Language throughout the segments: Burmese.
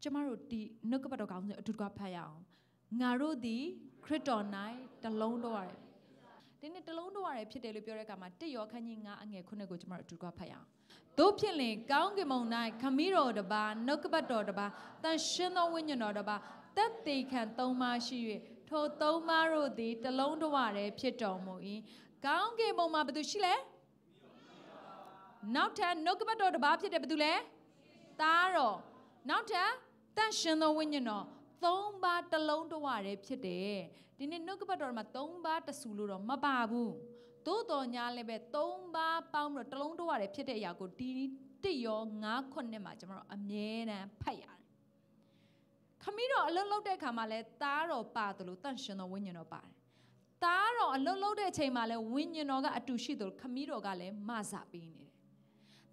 ကျမတို့ဒီနှုတ်ကပတ်တော်ကောင်းစဉ်အတူတူဖတ်ရအောင်ငါတို့ဒီခရစ်တော်၌တလုံးတော်ရတယ်ဒီနေ့တလုံးတော်ရတယ်ဖြစ်တယ်လို့ပြောတဲ့အခါမှာ1 ယောခန်းကြီး9အငယ်9ကိုကျမတို့အတူတူဖတ်ရအောင်တို့ဖြစ်လင်ကောင်းကင်ဘုံ၌ခမည်းတော်တပါနှုတ်ကပတ်တော်တပါတန်ရှင်းသောဝိညာဉ်တော်တပါတက်တေခံ3ပါးရှိ၍ထို3ပါးတို့သည်တလုံးတော်ရတယ်ဖြစ်တော်မူ၏ကောင်းကင်ဘုံမှာဘယ်သူရှိလဲနောက်ထပ်နှုတ်ကပတ်တော်တပါဖြစ်တယ်ဘယ်သူလဲသားတော်နောက်ထပ်တန်ရှင်သောဝိညာဉ်တော်3ပါးတလုံးတော်ရတယ်ဖြစ်တယ်ဒီနေ့နှုတ်ကပတ်တော်မှာ3ပါးတဆူလို့တော့မပါဘူးသို့တော်ညာလည်းပဲ3ပါးပေါင်းပြီးတော့တလုံးတော်ရတယ်ဖြစ်တဲ့အရာကိုဒီ1 ယော 9 9မှာကျွန်တော်အမြဲတမ်းဖတ်ရတယ်ခမည်းတော်အလုံးလုံးတဲ့အခါမှာလဲသားတော်ပါတယ်လို့တန်ရှင်သောဝိညာဉ်တော်ပါတယ်သားတော်အလုံးလုံးတဲ့အချိန်မှာလဲဝိညာဉ်တော်ကအတူရှိတယ်လို့ခမည်းတော်ကလည်းမဆပေးနေတယ်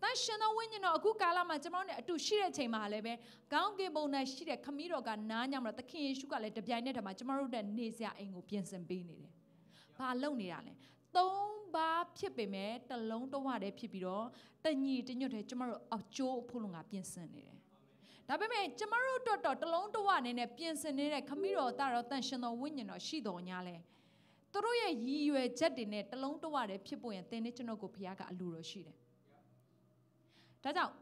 တန်ရှင်သောဝိညာဉ်တော်အခုကာလမှာကျွန်တော်တို့အတူရှိတဲ့အချိန်မှာလည်းပဲကောင်းကင်ဘုံ၌ရှိတဲ့ခမည်းတော်ကနားညမလို့သခင်ယေရှုကလည်းတပြိုင်နက်တည်းမှာကျွန်တော်တို့တဲ့နေစရာအိမ်ကိုပြင်ဆင်ပေးနေတယ်။ဘာလုပ်နေတာလဲ။3ပါးဖြစ်ပေမဲ့တလုံးတော်ရတယ်ဖြစ်ပြီးတော့တညီတညွတ်တဲ့ကျွန်တော်တို့အကျိုးအဖို့လုံးကပြင်ဆင်နေတယ်။ဒါပေမဲ့ကျွန်တော်တို့တော့တလုံးတော်အနေနဲ့ပြင်ဆင်နေတဲ့ခမည်းတော်သားတော်တန်ရှင်သောဝိညာဉ်တော်ရှိတော်ညာလဲ။သူတို့ရဲ့ရည်ရွယ်ချက်တွေနဲ့တလုံးတော်ရတယ်ဖြစ်ဖို့ရင်သင်နဲ့ကျွန်တော်ကိုဖခင်ကအလိုတော်ရှိတယ်။ဒါကြောင့်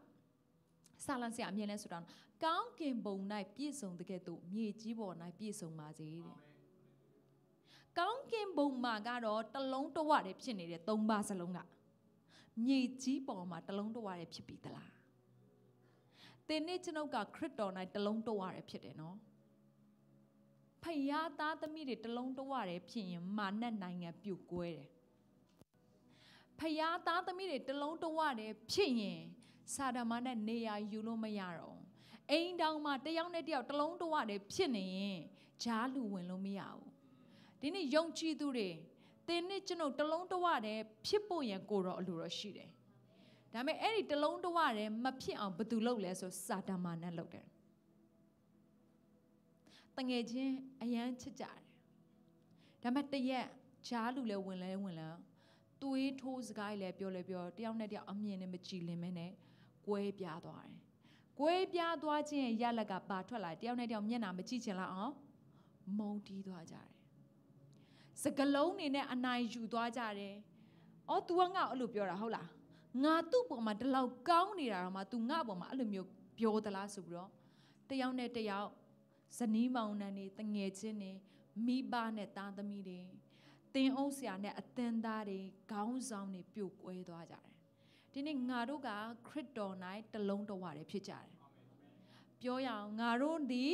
စာလံဆရာအမြင်လဲဆိုတော့ကောင်းကင်ဘုံ၌ပြည့်စုံတဲ့ကဲ့သို့မြေကြီးပေါ်၌ပြည့်စုံပါစေတဲ့ကောင်းကင်ဘုံမှာကတော့တလုံးတော်ရတယ်ဖြစ်နေတဲ့3ပါးစလုံးကမြေကြီးပေါ်မှာတလုံးတော်ရတယ်ဖြစ်ပြီသလားသင်နဲ့ကျွန်ုပ်ကခရစ်တော်၌တလုံးတော်ရတယ်ဖြစ်တယ်နော်ဖယားသားသမီးတွေတလုံးတော်ရတယ်ဖြစ်ရင်မာနတ်နိုင်ငံပြုတ်ကွဲတယ်ဖယားသားသမီးတွေတလုံးတော်ရတယ်ဖြစ်ရင်စာဒမနဲ့နေရာယူလို့မရတော့အိမ်တောင်မှာတယောက်နဲ့တယောက်တလုံးတော်ရတယ်ဖြစ်နေရင်ဂျားလူဝင်လို့မရဘူးဒီနေ့ယုံကြည်သူတွေသင်နဲ့ကျွန်ုပ်တလုံးတော်ရတယ်ဖြစ်ဖို့ရန်ကိုတော့အလိုတော်ရှိတယ်ဒါပေမဲ့အဲ့ဒီတလုံးတော်ရတယ်မဖြစ်အောင်ဘယ်သူလုပ်လဲဆိုစာဒမနဲ့လုပ်တယ်တငယ်ချင်းအရန်ချစ်ကြတယ်ဒါပေမဲ့တရက်ဂျားလူလည်းဝင်လဲသွေးထိုးစကားလည်းပြောတယောက်နဲ့တယောက်အမြင်နဲ့မကြည်လင်မဲနဲ့ကွဲပြားသွားတယ်။ကွဲပြားသွားခြင်းရဲ့ရလကပါထွက်လာတယောက်နဲ့တယောက်မျက်နှာမကြည့်ချင်လောက်အောင်မုန်းတီးသွားကြတယ်။စကလုံးနေနဲ့အနိုင်ယူသွားကြတယ်။အော် तू ကငါ့အဲ့လိုပြောတာဟုတ်လား။ငါသူ့ပေါ်မှာဒီလောက်ကောင်းနေတာတော့မှ तू ငါ့ပေါ်မှာအဲ့လိုမျိုးပြောသလားဆိုပြီးတော့တယောက်နဲ့တယောက်ဇနီးမောင်နှံတွေတငယ်ချင်းတွေမိဘနဲ့သားသမီးတွေတင်အုပ်ဆရာနဲ့အသင်းသားတွေခေါင်းဆောင်တွေပြုတ်ကွဲသွားကြတယ်ဒီနေ့ငါတို့ကခရစ်တော်၌တလုံးတော်ရတယ်ဖြစ်ကြတယ်ပြောရအောင်ငါတို့ဒီ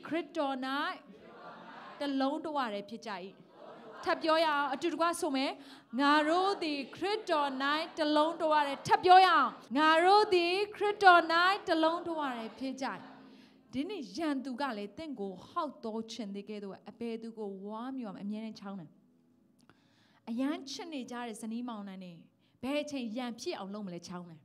ခရစ်တော်၌တလုံးတော်ရတယ်ဖြစ်ကြ၏ထပ်ပြောရအောင်အတူတကွဆိုမယ်ငါတို့ဒီခရစ်တော်၌တလုံးတော်ရတယ်ထပ်ပြောရအောင်ငါတို့ဒီခရစ်တော်၌တလုံးတော်ရတယ်ဖြစ်ကြ၏ဒီနေ့ရန်သူကလည်းတင့်ကိုဟောက်တော်ချင်တဲ့ကဲတော့အဘယ်သူကိုဝါမျိုးအမြဲတမ်းချောင်းတယ်အရန်ချစ်နေကြတဲ့ဇနီးမောင်နှံတွေဘယ်အချိန်ရန်ဖြစ်အောင်လုပ်မလဲချောင်းတယ်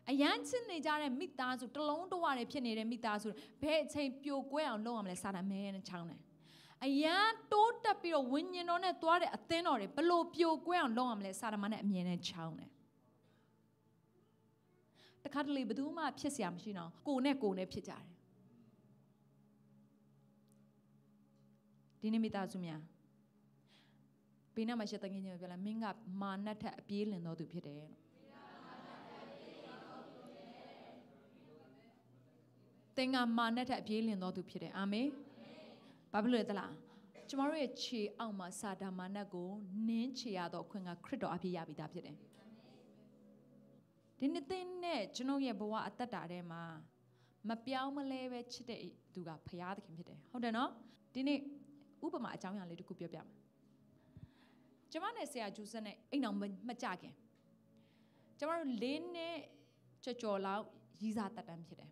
အရန်ချစ်နေကြတဲ့မိသားစုတလုံးတော်ရတယ်ဖြစ်နေတဲ့မိသားစုဘယ်အချိန်ပြိုကွဲအောင်လုပ်ရမလဲစာတမ်းမဲနဲ့ချောင်းတယ်အရန်တိုးတက်ပြီးတော့ဝိညာဉ်တော်နဲ့သွားတဲ့အသင်းတော်တွေဘလို့ပြိုကွဲအောင်လုပ်ရမလဲစာတမ်းနဲ့အမြဲတမ်းချောင်းတယ်တခါတလေဘယ်သူမှဖြစ်เสียမရှိတော့ကိုနဲ့ဖြစ်ကြတယ်ဒီနေ့မိသားစုများဘေးနားမှာရှိတဲ့ငယ်ချင်းပြောလာမင်းကမာနတ်ထက်အပြေးလင်တော်သူဖြစ်တယ်လို့သင်ကမာနတ်ထက်အပြေးလင်တော်သူဖြစ်တယ်အာမင်ဘာဖြစ်လို့လဲသလားကျမတို့ရဲ့ခြေအောက်မှာစာတာမာနတ်ကိုနင်းချရတော့ခွင့်ကခရစ်တော်အပြည့်ရပြီးသားဖြစ်တယ်ဒီနေ့သင်နဲ့ကျွန်ုပ်ရဲ့ဘဝအသက်တာထဲမှာမပြောင်းမလဲပဲချစ်တဲ့သူကဖခင်သခင်ဖြစ်တယ်ဟုတ်တယ်နော်ဒီနေ့ဥပမာအကြောင်းအရာလေးတစ်ခုပြောပြမယ်ကျမနဲ့ဆရာဂျူးဆက်နဲ့အိမ်အောင်မကြခင်ကျမတို့၄နှစ်ကြော်လောက်ရီးစားတက်တန်းဖြစ်တယ်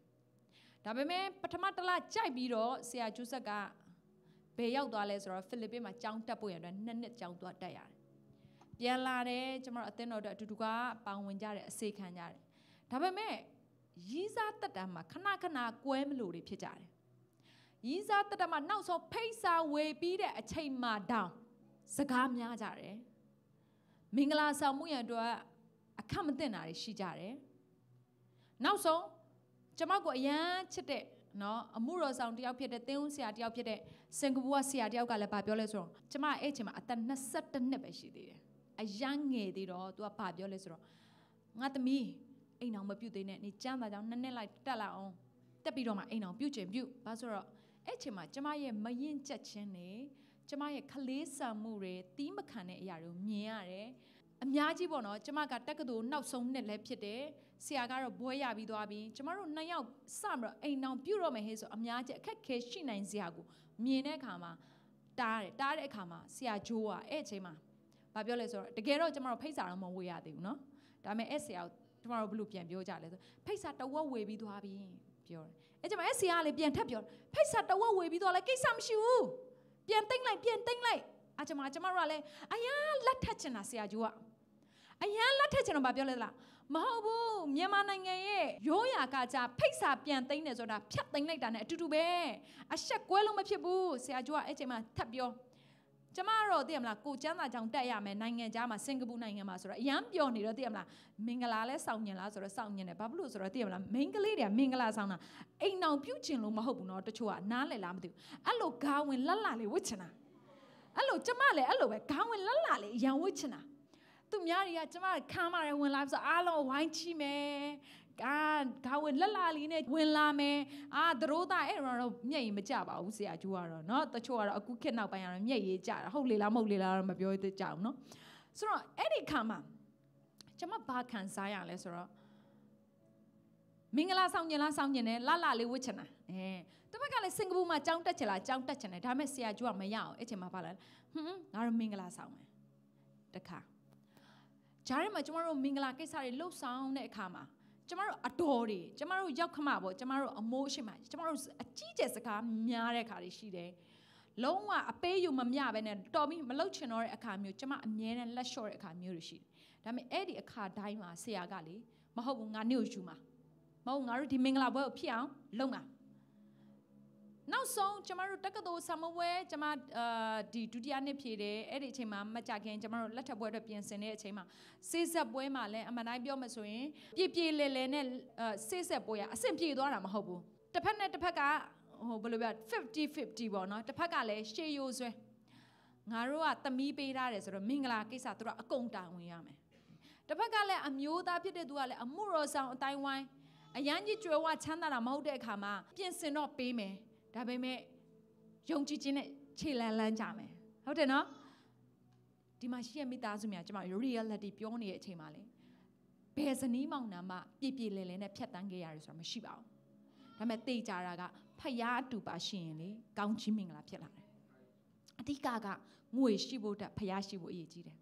ဒါပေမဲ့ပထမတစ်လကြိုက်ပြီးတော့ဆရာဂျူးဆက်ကဘယ်ရောက်သွားလဲဆိုတော့ဖိလစ်ပင်းမှာကျောင်းတက်ဖို့ရတဲ့2နှစ်ကျောင်းသွားတက်ရတယ်ပြန်လာတယ်ကျမတို့အသင်းတော်တို့အတူတူကပေါင်းဝင်ကြတယ်အစေခံကြတယ်ဒါပေမဲ့ရီးစားတက်တန်းမှာခဏကွဲမလို့တွေဖြစ်ကြတယ်ရီးစားတက်တန်းမှာနောက်ဆုံးဖိတ်စာဝေပြီးတဲ့အချိန်မှာတောင်စကားများကြတယ်မင်္ဂလာဆောင်မှုရန်အတွက်အခက်မသိတာတွေရှိကြတယ်နောက်ဆုံး ကျမကိုအရန်ချစ်တဲ့နော်အမှုတော်ဆောင်တယောက်ဖြစ်တဲ့သင်းဦးဆရာတယောက်ဖြစ်တဲ့စင်ကာပူကဆရာတယောက်ကလည်းဗာပြောလဲဆိုတော့ကျမအဲ့ချိန်မှာအသက်22နှစ်ပဲရှိသေးတယ်အရန်ငယ်သေးတော့ तू ကဗာပြောလဲဆိုတော့ငါသမီးအိမ်အောင်မပြုတ်သေးနဲ့နေကျမ်းသာကြောင့်2နှစ်လိုက်တက်လာအောင်တက်ပြီးတော့မှအိမ်အောင်ပြုတ်ချင်ပြုတ်ဘာဆိုတော့အဲ့ချိန်မှာကျမရဲ့မရင်ချက်ချင်းနေကျမရဲ့ခလေးဆံမှုတွေတီးမခံတဲ့အရာတွေကိုမြင်ရတယ်အများကြီးပေါ့နော်ကျမကတက္ကသိုလ်နောက်ဆုံးနှစ်လည်းဖြစ်တယ်ဆရာကတော့ဘွဲရပြီးသွားပြီကျမတို့2ယောက်စပြီးတော့အိမ်အောင်ပြုတ်တော့မယ်ဟဲ့ဆိုအများကြီးအခက်ခဲရှိနိုင်စရာကိုမြင်တဲ့အခါမှာတားတဲ့အခါမှာဆရာဂျိုးကအဲ့အချိန်မှာဘာပြောလဲဆိုတော့တကယ်တော့ကျမတို့ဖိတ်စာတော့မဝေရသေးဘူးနော်ဒါပေမဲ့အဲ့ဆရာကိုကျမတို့ဘလို့ပြန်ပြောကြလဲဆိုဖိတ်စာတဝက်ဝေပြီးသွားပြီပြောတယ်အဲ့ကျမအဲ့ဆရာကလည်းပြန်ထပ်ပြောဖိတ်စာတဝက်ဝေပြီးသွားလဲကိစ္စမရှိဘူးပြန်သိမ့်လိုက်အကျမတို့ကလည်းအရန်လက်ထက်ချင်တာဆရာဂျိုးကအရန်လက်ထက်ချင်တော့ဗာပြောလဲလားမဟုတ်ဘူးမြန်မာနိုင်ငံရဲ့ရိုးရာကကြဖိတ်စာပြန်သိမ့်နေဆိုတာဖြတ်သိမ့်လိုက်တာနဲ့အတူတူပဲအဆက်ကွဲလို့မဖြစ်ဘူးဆရာဂျိုးကအဲ့ချိန်မှာထပ်ပြောကျမတော့သိရမလားကိုကျမ်းစာကြောင့်တက်ရမယ်နိုင်ငံခြားမှာစင်ကာပူနိုင်ငံမှာဆိုတော့အရန်ပြောနေတော့သိရမလားမင်္ဂလာလဲစောင့်ညင်လားဆိုတော့စောင့်ညင်တယ်ဘာဖြစ်လို့ဆိုတော့သိရမလားမိန်းကလေးတွေကမင်္ဂလာဆောင်တာအိမ်အောင်ပြုတ်ချင်လို့မဟုတ်ဘူးနော်တချို့ကနားလည်လားမသိဘူးအဲ့လိုဂါဝင်လက်လာလေးဝစ်ချင်တာအဲ့လိုကျမလည်းအဲ့လိုပဲဂါဝင်လက်လာလေးအရန်ဝစ်ချင်တာသူများတွေကကျမခမ်းမရဲဝင်လာဆိုအားလုံးဝိုင်းချီမယ်ဂါဝင်လက်လာလေးနဲ့ဝင်လာမယ်သရိုးသားအဲ့တော့မျက်ရည်မကျပါဘူးဆရာကျိုးကတော့เนาะတချို့ကတော့အခုခေတ်နောက်ပိုင်းကတော့မျက်ရည်ကျတာဟုတ်လေလားမဟုတ်လေလားတော့မပြောသေးကြဘူးเนาะဆိုတော့အဲ့ဒီခါမှာကျမဘာခံစားရလဲဆိုတော့မင်္ဂလာဆောင်ညင်လားဆောင်ညင်တယ်လှလေးဝစ်ချင်တာတပတ်ကလည်းစင်ကာပူမှာကြောင်းတက်ချင်လားကြောင်းတက်ချင်တယ်ဒါပေမဲ့ဆရာကျိုးကမရအောင်အဲ့ချိန်မှာပါလာငါတို့မင်္ဂလာဆောင်မယ်တခါဂျားထဲမှာကျမတို့မင်္ဂလာကိစ္စတွေလှုပ်ဆောင်တဲ့အခါမှာကျမတို့အတော်တွေကျမတို့ရောက်ခမပေါ့ကျမတို့အမိုးရှိမှကျမတို့အကြီးကျယ်စကားများတဲ့အခါတွေရှိတယ်လုံးဝအပေးယူမမျှပဲနဲ့တော်ပြီးမလှုပ်ချင်တော့တဲ့အခါမျိုးကျမအမြဲတမ်းလက်လျှော့တဲ့အခါမျိုးတွေရှိတယ်ဒါပေမဲ့အဲ့ဒီအခါတိုင်းမှာဆရာကလေမဟုတ်ဘူးငါနေကိုယူမှာမဟုတ်ငါတို့ဒီမင်္ဂလာပွဲကိုဖြစ်အောင်လုပ်မှာနောက်ဆုံးကျမတို့တက္ကသိုလ်ဆမဝဲကျမဒီဒုတိယနှစ်ဖြည့်တယ်အဲ့ဒီအချိန်မှာမကြခင်ကျမတို့လက်ထပ်ပွဲအတွက်ပြင်ဆင်တဲ့အချိန်မှာစေးဆက်ပွဲမှာလည်းအမှန်တိုင်းပြောမှဆိုရင်ပြေလဲနဲ့စေးဆက်ပွဲကအဆင့်ပြေသွားတာမဟုတ်ဘူးတစ်ဖက်နဲ့တစ်ဖက်ကဘယ်လိုပြော50-50ပေါ့နော်တစ်ဖက်ကလည်းရှေးရိုးဆွဲငါတို့ကသမီးပေးထားတယ်ဆိုတော့မင်္ဂလာကိစ္စသူတို့အကုန်တာဝန်ရမယ်တစ်ဖက်ကလည်းအမျိုးသားဖြစ်တဲ့သူကလည်းအမှုတော်ဆောင်အတိုင်းဝိုင်းအရန်ကြီးကြွယ်ဝချမ်းသာတာမဟုတ်တဲ့အခါမှာပြင်ဆင်တော့ပေးမယ်ဒါပေမဲ့ယုံကြည်ခြင်းနဲ့ခြေလန်းလန်းကြမယ်ဟုတ်တယ်နော်ဒီမှာရှိရမိသားစုများကျွန်မ reality ပြောနေတဲ့အချိန်မှာလေဘယ်ဇနီးမောင်နှံမှပြလဲနဲ့ဖြတ်တန်းခဲ့ရတယ်ဆိုတာမရှိပါဘူးဒါပေမဲ့သိကြတာကဖယားအတူပါရှိရင်လေကောင်းချီးမင်္ဂလာဖြစ်လာတယ်အဓိကကငွေရှိဖို့တက်ဖယားရှိဖို့အရေးကြီးတယ်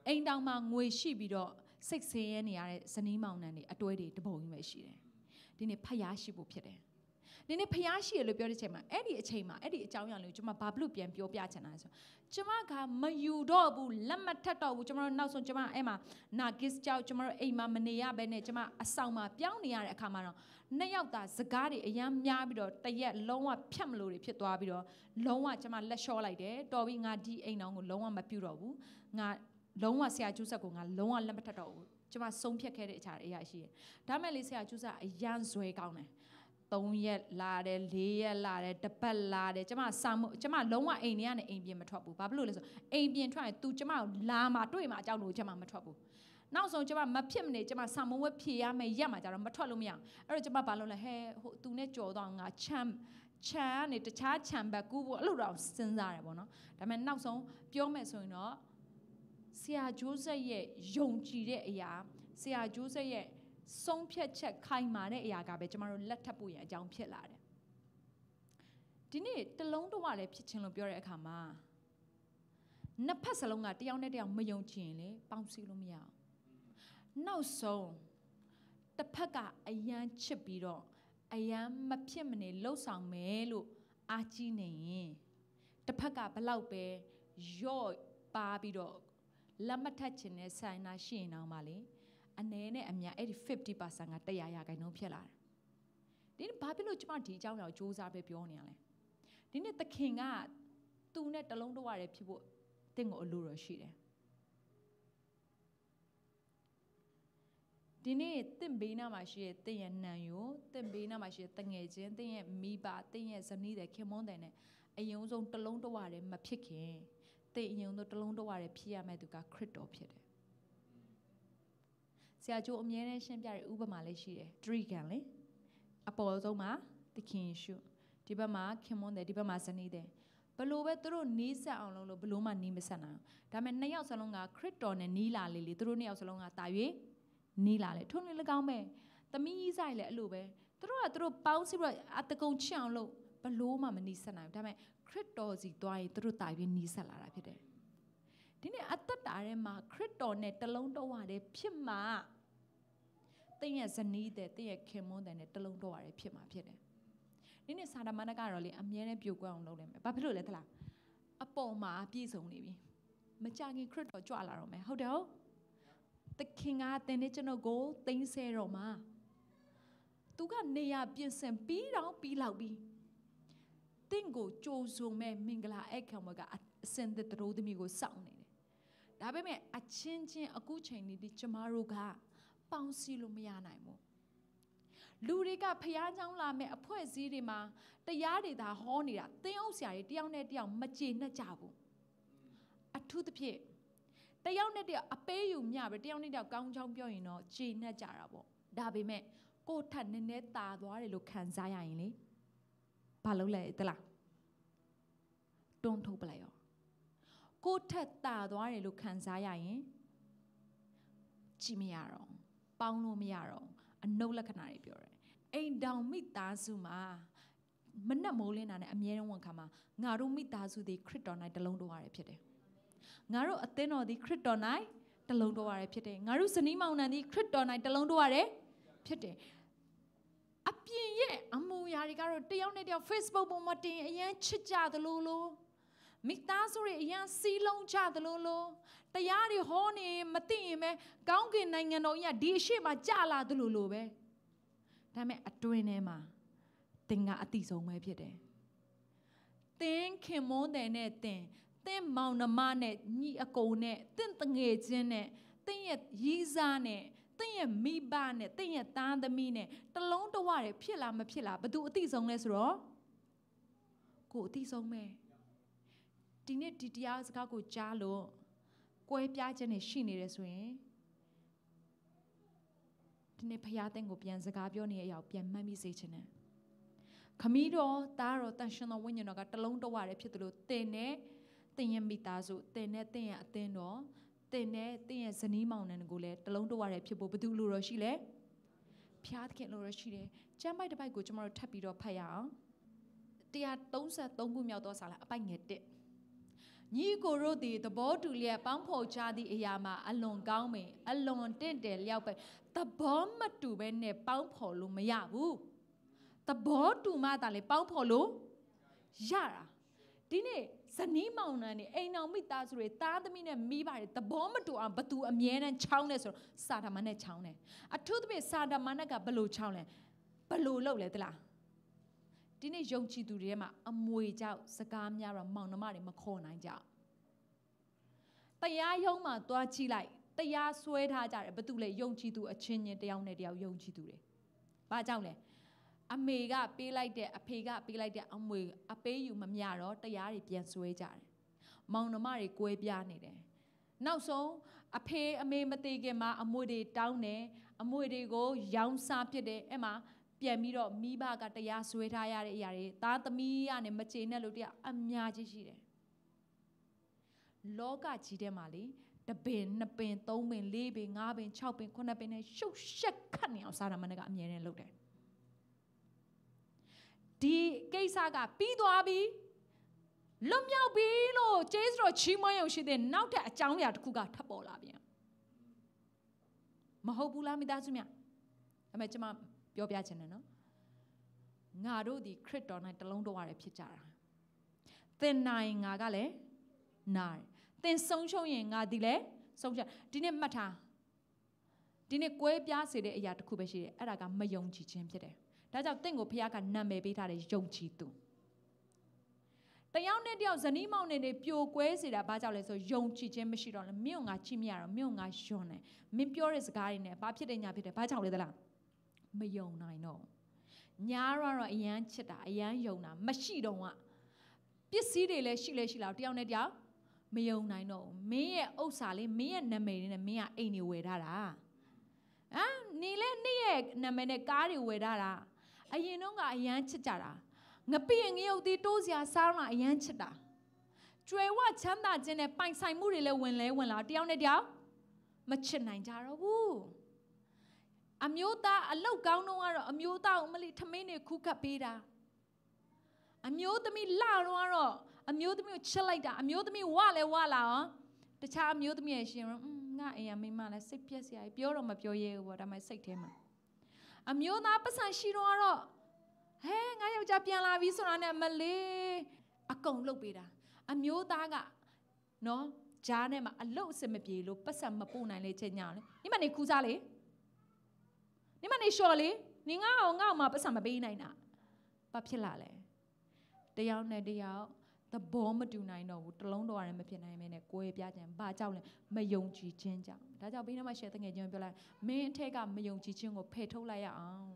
အိမ်တောင်မှာငွေရှိပြီးတော့စိတ်ဆင်းရဲနေရတဲ့ဇနီးမောင်နှံတွေအတွဲတွေတပုံကြီးပဲရှိတယ်ဒီနေ့ဖယားရှိဖို့ဖြစ်တယ်ဒီနေ့ဖျားရှိရလို့ပြောတဲ့အချိန်မှာအဲ့ဒီအချိန်မှာအဲ့ဒီအကြောင်းအရာလေးကိုကျွန်မဘာလို့ပြန်ပြောပြချင်တာလဲဆိုကျွန်မကမယူတော့ဘူးလက်မထက်တော့ဘူးကျွန်မတို့နောက်ဆုံးကျွန်မအဲ့မှာနာဂစ်ကြောက်ကျွန်မတို့အိမ်မှာမနေရဘဲနဲ့ကျွန်မအဆောင်မှာပြောင်းနေရတဲ့အခါမှာတော့နှစ်ယောက်သားစကားတွေအယမ်းများပြီးတော့တရက်လုံးဝဖြတ်မလို့တွေဖြစ်သွားပြီးတော့လုံးဝကျွန်မလက်လျှော့လိုက်တယ်တော်ပြီငါဒီအိမ်တော်ကိုလုံးဝမပြုတ်တော့ဘူးငါလုံးဝဆရာကျူးဆက်ကိုငါလုံးဝလက်မထက်တော့ဘူးကျွန်မဆုံးဖြတ်ခဲ့တဲ့အရာရှိတယ်ဒါမဲ့လေဆရာကျူးဆက်အယမ်းဇွဲကောင်းတယ်3ရက်လာတယ်4ရက်လာတယ်တစ်ပတ်လာတယ်ကျမလုံးဝအိမ်ထဲကနေအိမ်ပြင်မထွက်ဘူးဘာဖြစ်လို့လဲဆိုအိမ်ပြင်ထွက်ရင် तू ကျမကိုလာမှာတွေ့မှာအကြောင်းလို့ကျမမထွက်ဘူးနောက်ဆုံးကျမမဖြစ်မနေကျမဆာမဝဲဖြေရမယ်ရက်မှာကြတော့မထွက်လို့မရအောင်အဲ့တော့ကျမဘာလုပ်လဲဟဲဟို तू နဲ့ကြော်တော့ငါချမ်းကနေတခြားချမ်းဘက်ကူဖို့အဲ့လိုတော့စဉ်းစားတယ်ပေါ့နော်ဒါပေမဲ့နောက်ဆုံးပြောမယ်ဆိုရင်တော့ဆရာဂျိုးဆက်ရဲ့ယုံကြည်တဲ့အရာဆရာဂျိုးဆက်ရဲ့ဆုံးဖြတ်ချက်ခိုင်မာတဲ့အရာကပဲကျမတို့လက်ထပ်ဖို့ရအကြောင်းဖြစ်လာတယ်ဒီနေ့တလုံးတော့လည်းဖြစ်ချင်းလို့ပြောတဲ့အခါမှာနှစ်ဖက်စလုံးကတယောက်နဲ့တယောက်မယုံကြည်ရင်လေပေါင်းစည်းလို့မရအောင်နောက်ဆုံးတစ်ဖက်ကအယမ်းချစ်ပြီးတော့အယမ်းမဖြစ်မနေလှုပ်ဆောင်မယ်လို့အားကြီးနေရင်တစ်ဖက်ကဘလောက်ပဲရော့ပါပြီးတော့လက်မထက်ချင်တဲ့ဆိုင်နာရှိရင်တော့မှလေအနေနဲ့အများအဲ့ဒီ 50% က100% ဖြစ်လာတယ်ဒီနေ့ဘာဖြစ်လို့ကျမဒီအကြောင်းအရာကိုစူးစမ်းပဲပြောနေရလဲဒီနေ့သခင်ကသူနဲ့တလုံးတဝရဲဖြစ်ဖို့တင့်ကိုအလိုတော်ရှိတယ်ဒီ ဒီနေ့တင့်ဘေးနားမှာရှိတဲ့တင့်ရဲ့နှံရိုးတင့်ဘေးနားမှာရှိတဲ့တငယ်ချင်းတင့်ရဲ့မိဘတင့်ရဲ့ဇနီးတဲ့ခင်မွန်းတဲ့နဲ့အယုံဆုံးတလုံးတဝရဲမဖြစ်ခင်တင့်အယုံဆုံးတလုံးတဝရဲဖြစ်ရမယ့်သူကခရစ်တော်ဖြစ်တယ်ဆရာကျိုးအမြဲတမ်းရှင်းပြတဲ့ဥပမာလေးရှိတယ်တရိကန်လေအပေါ်ဆုံးမှာသခင်ယေရှုဒီဘက်မှာခင်မွန်းတဲ့ဒီဘက်မှာဇနီးတဲ့ဘလို့ပဲသူတို့နီးစပ်အောင်လုပ်လို့ဘလို့မှနီးမဆက်နိုင်ဒါပေမဲ့နှစ်ယောက်စလုံးကခရစ်တော်နဲ့နီးလာလေသူတို့နှစ်ယောက်စလုံးကတာ၍နီးလာလေထုံးလေ၎င်းပဲသမီးကြီးဆိုင်လေအဲ့လိုပဲသူတို့ပေါင်းစီပြီးတော့အတကုံချအောင်လို့ဘလို့မှမနီးဆက်နိုင်ဒါပေမဲ့ခရစ်တော်စီသွားရင်သူတို့တာ၍နီးဆက်လာတာဖြစ်တယ်ဒီနေ့အသက်တာထဲမှာခရစ်တော်နဲ့တလုံးတော်ဝါတဲ့ဖြစ်မှာတင်းရဲ့ဇနီးတဲ့တင်းရဲ့ခင်မွန်းတဲ့နဲ့တလုံးတော်ဝါတဲ့ဖြစ်မှာဖြစ်တယ်ဒီနေ့စာတမန်ကတော့လေအမြဲတမ်းပြိုကွဲအောင်လုပ်လိုက်မယ်ဘာဖြစ်လို့လဲသလားအပေါ်မှာပြည့်စုံနေပြီမကြခင်ခရစ်တော်ကြွလာတော့မယ်ဟုတ်တယ်ဟုတ်သခင်ကတင်းနဲ့ကျွန်တော်ကိုသိမ်းဆဲတော့မှာသူကနေရာပြင်ဆင်ပြီးတော့ပြီးလောက်ပြီးတင်းကိုကြိုးစုံမဲ့မင်္ဂလာအခမ်းပွဲကအစင်တဲ့တို့သမီးကိုစောင့်နေတယ်ဒါပေမဲ့အချင်းချင်းအခုချိန်နေဒီကျမတို့ကပေါင်းစည်းလို့မရနိုင်ဘူးလူတွေကဖျားเจ้าလာမဲ့အဖွဲ့အစည်းတွေမှာတရားတွေသာဟောနေတာသင်းအုပ်ဆရာတွေတယောက်နဲ့တယောက်မကျေနပ်ကြဘူးအထူးသဖြင့်တယောက်နဲ့တယောက်အပေးယူမျှပဲတယောက်နဲ့တယောက်ကောင်းချောင်းပြောရင်တော့ကျေနပ်ကြတာပေါ့ဒါပေမဲ့ကိုယ်ထက်နည်းနည်းတာသွားတယ်လို့ခံစားရရင်လေဘာလုပ်လဲတလားတွန်းထုတ်ပလိုက်ရောကိုယ်ထက်တာသွားတယ်လို့ခံစားရရင်ကြည့်မရတော့ပေါင်းလို့မရတော့အနုလက္ခဏာတွေပြောတယ်အိမ်တောင်မိသားစုမှာမနှက်မိုးလင်းတာနဲ့အမြဲတမ်းဝန်ခံမှာငါတို့မိသားစုသည်ခရစ်တော်၌တလုံးတော်ရတယ်ဖြစ်တယ်ငါတို့အသင်းတော်သည်ခရစ်တော်၌တလုံးတော်ရတယ်ဖြစ်တယ်ငါတို့ဇနီးမောင်နှံသည်ခရစ်တော်၌တလုံးတော်ရတယ်ဖြစ်တယ်အပြင်ရဲ့အမူအရာတွေကတော့တယောက်နဲ့တယောက် Facebook ပေါ်မှာတင်အရန်ချစ်ကြသလိုလိုမိသားစုတွေအရန်စီးလုံးကြသလိုလိုတရားတွေဟောနေမသိရင်ပဲကောင်းကင်နိုင်ငံတော်ကြီးကဒီအရှိမကြလာသလိုလိုပဲဒါပေမဲ့အတွင်းထဲမှာသင်ကအတိဆုံးပဲဖြစ်တယ်သင်ခင်မွန်းတယ်နဲ့သင်မောင်နှမနဲ့ညီအကိုနဲ့သင်တငယ်ချင်းနဲ့သင်ရဲ့ရီးစားနဲ့သင်ရဲ့မိဘနဲ့သင်ရဲ့သားသမီးနဲ့တလုံးတဝရဖြစ်လားမဖြစ်လားဘသူအတိဆုံးလဲဆိုတော့ကိုအတိဆုံးပဲဒီနေ့ဒီတရားစကားကိုကြားလို့ကွဲပြားခြင်းတွေရှိနေတယ်ဆိုရင်ဒီနေ့ဖခင်သင်ကိုပြန်စကားပြောနေတဲ့အရာပြန်မှတ်မိစေချင်တယ်ခမီးတော်သားတော်တန်ရှင်တော်ဝိညာဉ်တော်ကတလုံးတဝရဖြစ်တယ်လို့သင်နဲ့သင်ရဲ့မိသားစုသင်နဲ့သင်ရဲ့အသင်းတော်သင်နဲ့သင်ရဲ့ဇနီးမောင်နှံကိုလည်းတလုံးတဝရဖြစ်ဖို့ဘယ်သူလိုတော့ရှိလဲဖခင်သခင်လိုတော့ရှိတယ်ကျမ်းပိုက်တစ်ပိုက်ကိုကျွန်တော်တို့ထပ်ပြီးတော့ဖတ်ရအောင်133ခုမြောက်သောစာလအပိုက်ငယ်1ညီကိုတို့သည်သဘောတူလျက်ပေါင်းဖော်ကြသည့်အရာမှာအလွန်ကောင်းပင်အလွန်တင့်တယ်လျောက်ပဲသဘောမတူပဲနဲ့ပေါင်းဖော်လို့မရဘူးသဘောတူမှသာလေပေါင်းဖော်လို့ရတာဒီနေ့ဇနီးမောင်နှံနေအိမ်တော်မိသားစုတွေသားသမီးနဲ့မိဘတွေသဘောမတူအောင်ဘသူအမြဲတမ်းချောင်းနေဆိုတော့စာတမန်နဲ့ချောင်းတယ်အထူးသဖြင့်စာတမန်နဲ့ကဘလို့ချောင်းလဲဘလို့လုပ်လဲတလားဒီနေ့ယုံကြည်သူတွေထဲမှာအမွေကြောက်စကားများတော့မောင်နှမတွေမခေါ်နိုင်ကြတရားရုံးမှာသွားကြည့်လိုက်တရားဆွဲထားကြတယ်ဘာတူလဲယုံကြည်သူအချင်းချင်းတယောက်နဲ့တယောက်ယုံကြည်သူတွေဘာကြောင့်လဲအမေကပေးလိုက်တဲ့အဖေကပေးလိုက်တဲ့အမွေအပေးယူမမျှတော့တရားတွေပြန်ဆွဲကြတယ်မောင်နှမတွေကွဲပြားနေတယ်နောက်ဆုံးအဖေအမေမသေးခင်မှာအမွေတွေတောင်းတယ်အမွေတွေကိုရောင်းစားဖြစ်တယ်အဲ့မှာပြန်ပြီးတော့မိဘကတရားဆွဲထားရတဲ့အရာတွေသားသမီးကနေမကျေနပ်လို့တရားအများကြီးရှိတယ်လောကကြီးထဲမှာလေတပင်နှစ်ပင်သုံးပင်လေးပင်ငါးပင်၆ပင်ခုနှစ်ပင်နဲ့ရှုပ်ရှက်ခတ်နေအောင်စာတမန်ကအမြဲတမ်းလုပ်တယ်ဒီကိစ္စကပြီးသွားပြီလွတ်မြောက်ပြီလို့ကျေးဇူးတော်ချီးမွမ်းရုံရှိတဲ့နောက်ထပ်အကြောင်းအရာတစ်ခုကထပ်ပေါ်လာပြန်မဟုတ်ဘူးလားမိသားစုများဒါပေမဲ့ကျွန်မပြောပြချင်တယ်နော်ငါတို့ဒီခရစ်တော်၌တလုံးတော်ရတယ်ဖြစ်ကြတာသင်နိုင်ငါကလည်းနာတယ်သင်ဆုံးရှုံးရင်ငါဒီလည်းဆုံးရှုံးဒီနေ့မှတ်ထားဒီနေ့ကွဲပြားစေတဲ့အရာတစ်ခုပဲရှိတယ်အဲ့ဒါကမယုံကြည်ခြင်းဖြစ်တယ်ဒါကြောင့်သင်ကိုဘုရားကနာမည်ပေးထားတယ်ယုံကြည်သူတ ယောက်နဲ့တယောက်ဇနီးမောင်နဲ့ပြိုကွဲစေတာဘာကြောင့်လဲဆိုယုံကြည်ခြင်းမရှိတော့လည်းမင်းငါကြည့်မရတော့မင်းငါယွန်းတယ်မင်းပြောတဲ့စကားတွေနဲ့ဘာဖြစ်တယ်ညာဖြစ်တယ်ဘာကြောင့်လဲသလားမယုံနိုင်တော့ညာတော့အယမ်းချစ်တာအယမ်းယုံတာမရှိတော့ကပစ္စည်းတွေလည်းရှိလဲရှိလားတယောက်နဲ့တယောက်မယုံနိုင်တော့မင်းရဲ့ဥစ္စာလေးမင်းရဲ့နာမည်လေးနဲ့မင်းကအိမ်တွေဝယ်ထားတာနေလဲနေ့ရဲ့နာမည်နဲ့ကားတွေဝယ်ထားတာအရင်တော့ကအယမ်းချစ်ကြတာငပိငရုတ်သေးတိုးစရာစားတော့အယမ်းချစ်တာကျွယ်ဝချမ်းသာခြင်းနဲ့ပိုင်ဆိုင်မှုတွေလည်းဝင်လာတယောက်နဲ့တယောက်မချစ်နိုင်ကြတော့ဘူးအမျိုးသားအလောက်ကောင်းတော့ကတော့အမျိုးသားကိုမလေးထမင်းတွေခုခတ်ပေးတာအမျိုးသမီးလာတော့ကတော့အမျိုးသမီးကိုချစ်လိုက်တာအမျိုးသမီးဝလဲဝလာအောင်တခြားအမျိုးသမီးရဲ့ရှင်ငါအိမ်ကမိမလည်းစိတ်ပြက်စရာပြောတော့မပြောရဲဘူးပေါ့ဒါမှစိတ်ထဲမှာအမျိုးသားပတ်စံရှိတော့ကတော့ဟဲငါယောက်ျားပြန်လာပြီဆိုတာနဲ့မလေးအကုန်လုပ်ပေးတာအမျိုးသားကနော်ဂျားနဲ့မှာအလုတ်အစမပြေလို့ပတ်စံမပို့နိုင်လေချက်ညာလေဒီမှာနေခူးစားလေဒီမှာနေလျှော်လေနေငါ့အောင်မှာပတ်စံမပေးနိုင်တာဘာဖြစ်လာလဲတယောက်နဲ့တယောက်သဘောမတူနိုင်တော့ဘူးတလုံးတော်ရတယ်မဖြစ်နိုင်မဲနဲ့ကိုယ်ပြခြင်းဘာကြောင့်လဲမယုံကြည်ခြင်းကြောင့်ဒါကြောင့်ဘိန်းထဲမှာရှယ်တငယ်ချင်းပြောလိုက်မင်းအထက်ကမယုံကြည်ခြင်းကိုဖယ်ထုတ်လိုက်ရအောင်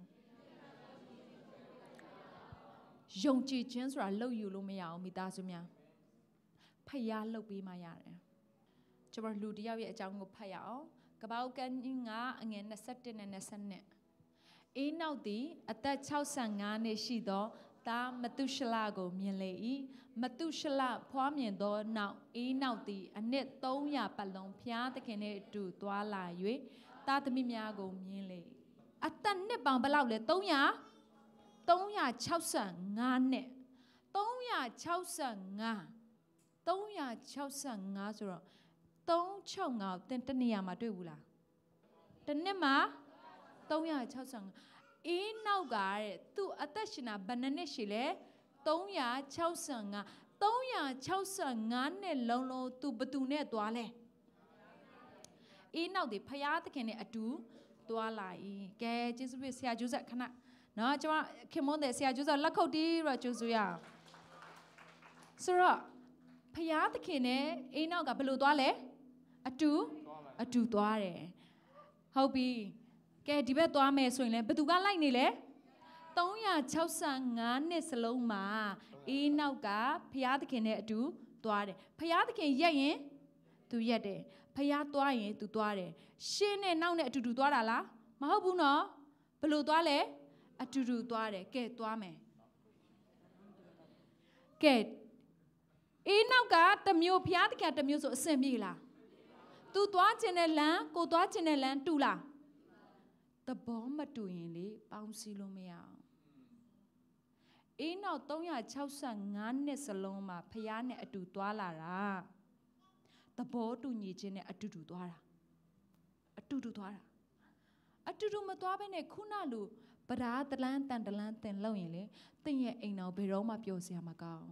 ယုံကြည်ခြင်းဆိုတာလှုပ်ယူလို့မရအောင်မိသားစုများဖျားလှုပ်ပေးမှရတယ်ကျွန်တော်လူတယောက်ရဲ့အကြောင်းကိုဖတ်ရအောင်ကပောက်ကန်းငါအငယ်21နဲ့22အေးနောက်သည်အသက်65နှစ်ရှိသောသားမတုရှလကိုမြင်လေ၏မတုရှလဖွားမြင်သောနောက်အေးနောက်သည်အနှစ်300ပတ်လုံးဖျားသခင်နှင့်အတူသွားလာ၍သားသမီးများကိုမြင်လေ၏အသက်နှစ်ပေါင်းဘယ်လောက်လဲ365နှစ်365ဆိုတော့365တင်တနေရာမှာတွေ့ဘူးလားတနှစ်မှာ365အေးနောက်ကတဲ့သူအသက်ရှင်တာဘယ်နှစ်ရှိလဲ365နှစ်လုံးလုံးသူဘသူနဲ့သွားလဲအေးနောက်ဒီဖယားသခင်နဲ့အတူသွားလာ၏ကဲကျေးဇူးပြုဆရာကျိုးဆက်ခဏနော်ကျွန်မခင်မွန်းတဲ့ဆရာကျိုးဆက်လက်ခုပ်တီးတော့ကျိုးစုရအောင်ဆိုတော့ဖယားသခင်နဲ့အေးနောက်ကဘယ်လိုသွားလဲအတူသွားတယ်ဟုတ်ပြီကဲဒီဘက်သွားမယ်ဆိုရင်လည်းဘသူကလိုက်နေလဲ365နှစ်စလုံးမှာအေးနောက်ကဖယားသခင်နဲ့အတူသွားတယ်ဖယားသခင်ရက်ရင်သူရက်တယ်ဖယားသွားရင်သူသွားတယ်ရှင်းနဲ့နောက်နဲ့အတူတူသွားတာလားမဟုတ်ဘူးနော်ဘယ်လိုသွားလဲအတူတူသွားတယ်ကဲသွားမယ်ကဲအေးနောက်ကတမျိုးဖယားသခင်တမျိုးဆိုအဆင်ပြေလားသူသွားခြင်းနဲ့လမ်းကိုသွားခြင်းနဲ့လမ်းတူလားသဘောမတူရင်လေပေါင်းစည်းလို့မရအောင်အေးနောက်365နှစ်စလုံးမှာဖယားနဲ့အတူသွားလာတာသဘောတူညီခြင်းနဲ့အတူတူသွားတာအတူတူမသွားဘဲနဲ့ခုနလိုပဓာတလန်းတန်တလန်းတင်လို့ရင်လေသင်ရဲ့အိမ်တော်ဘယ်တော့မှပျော်စရာမကောင်း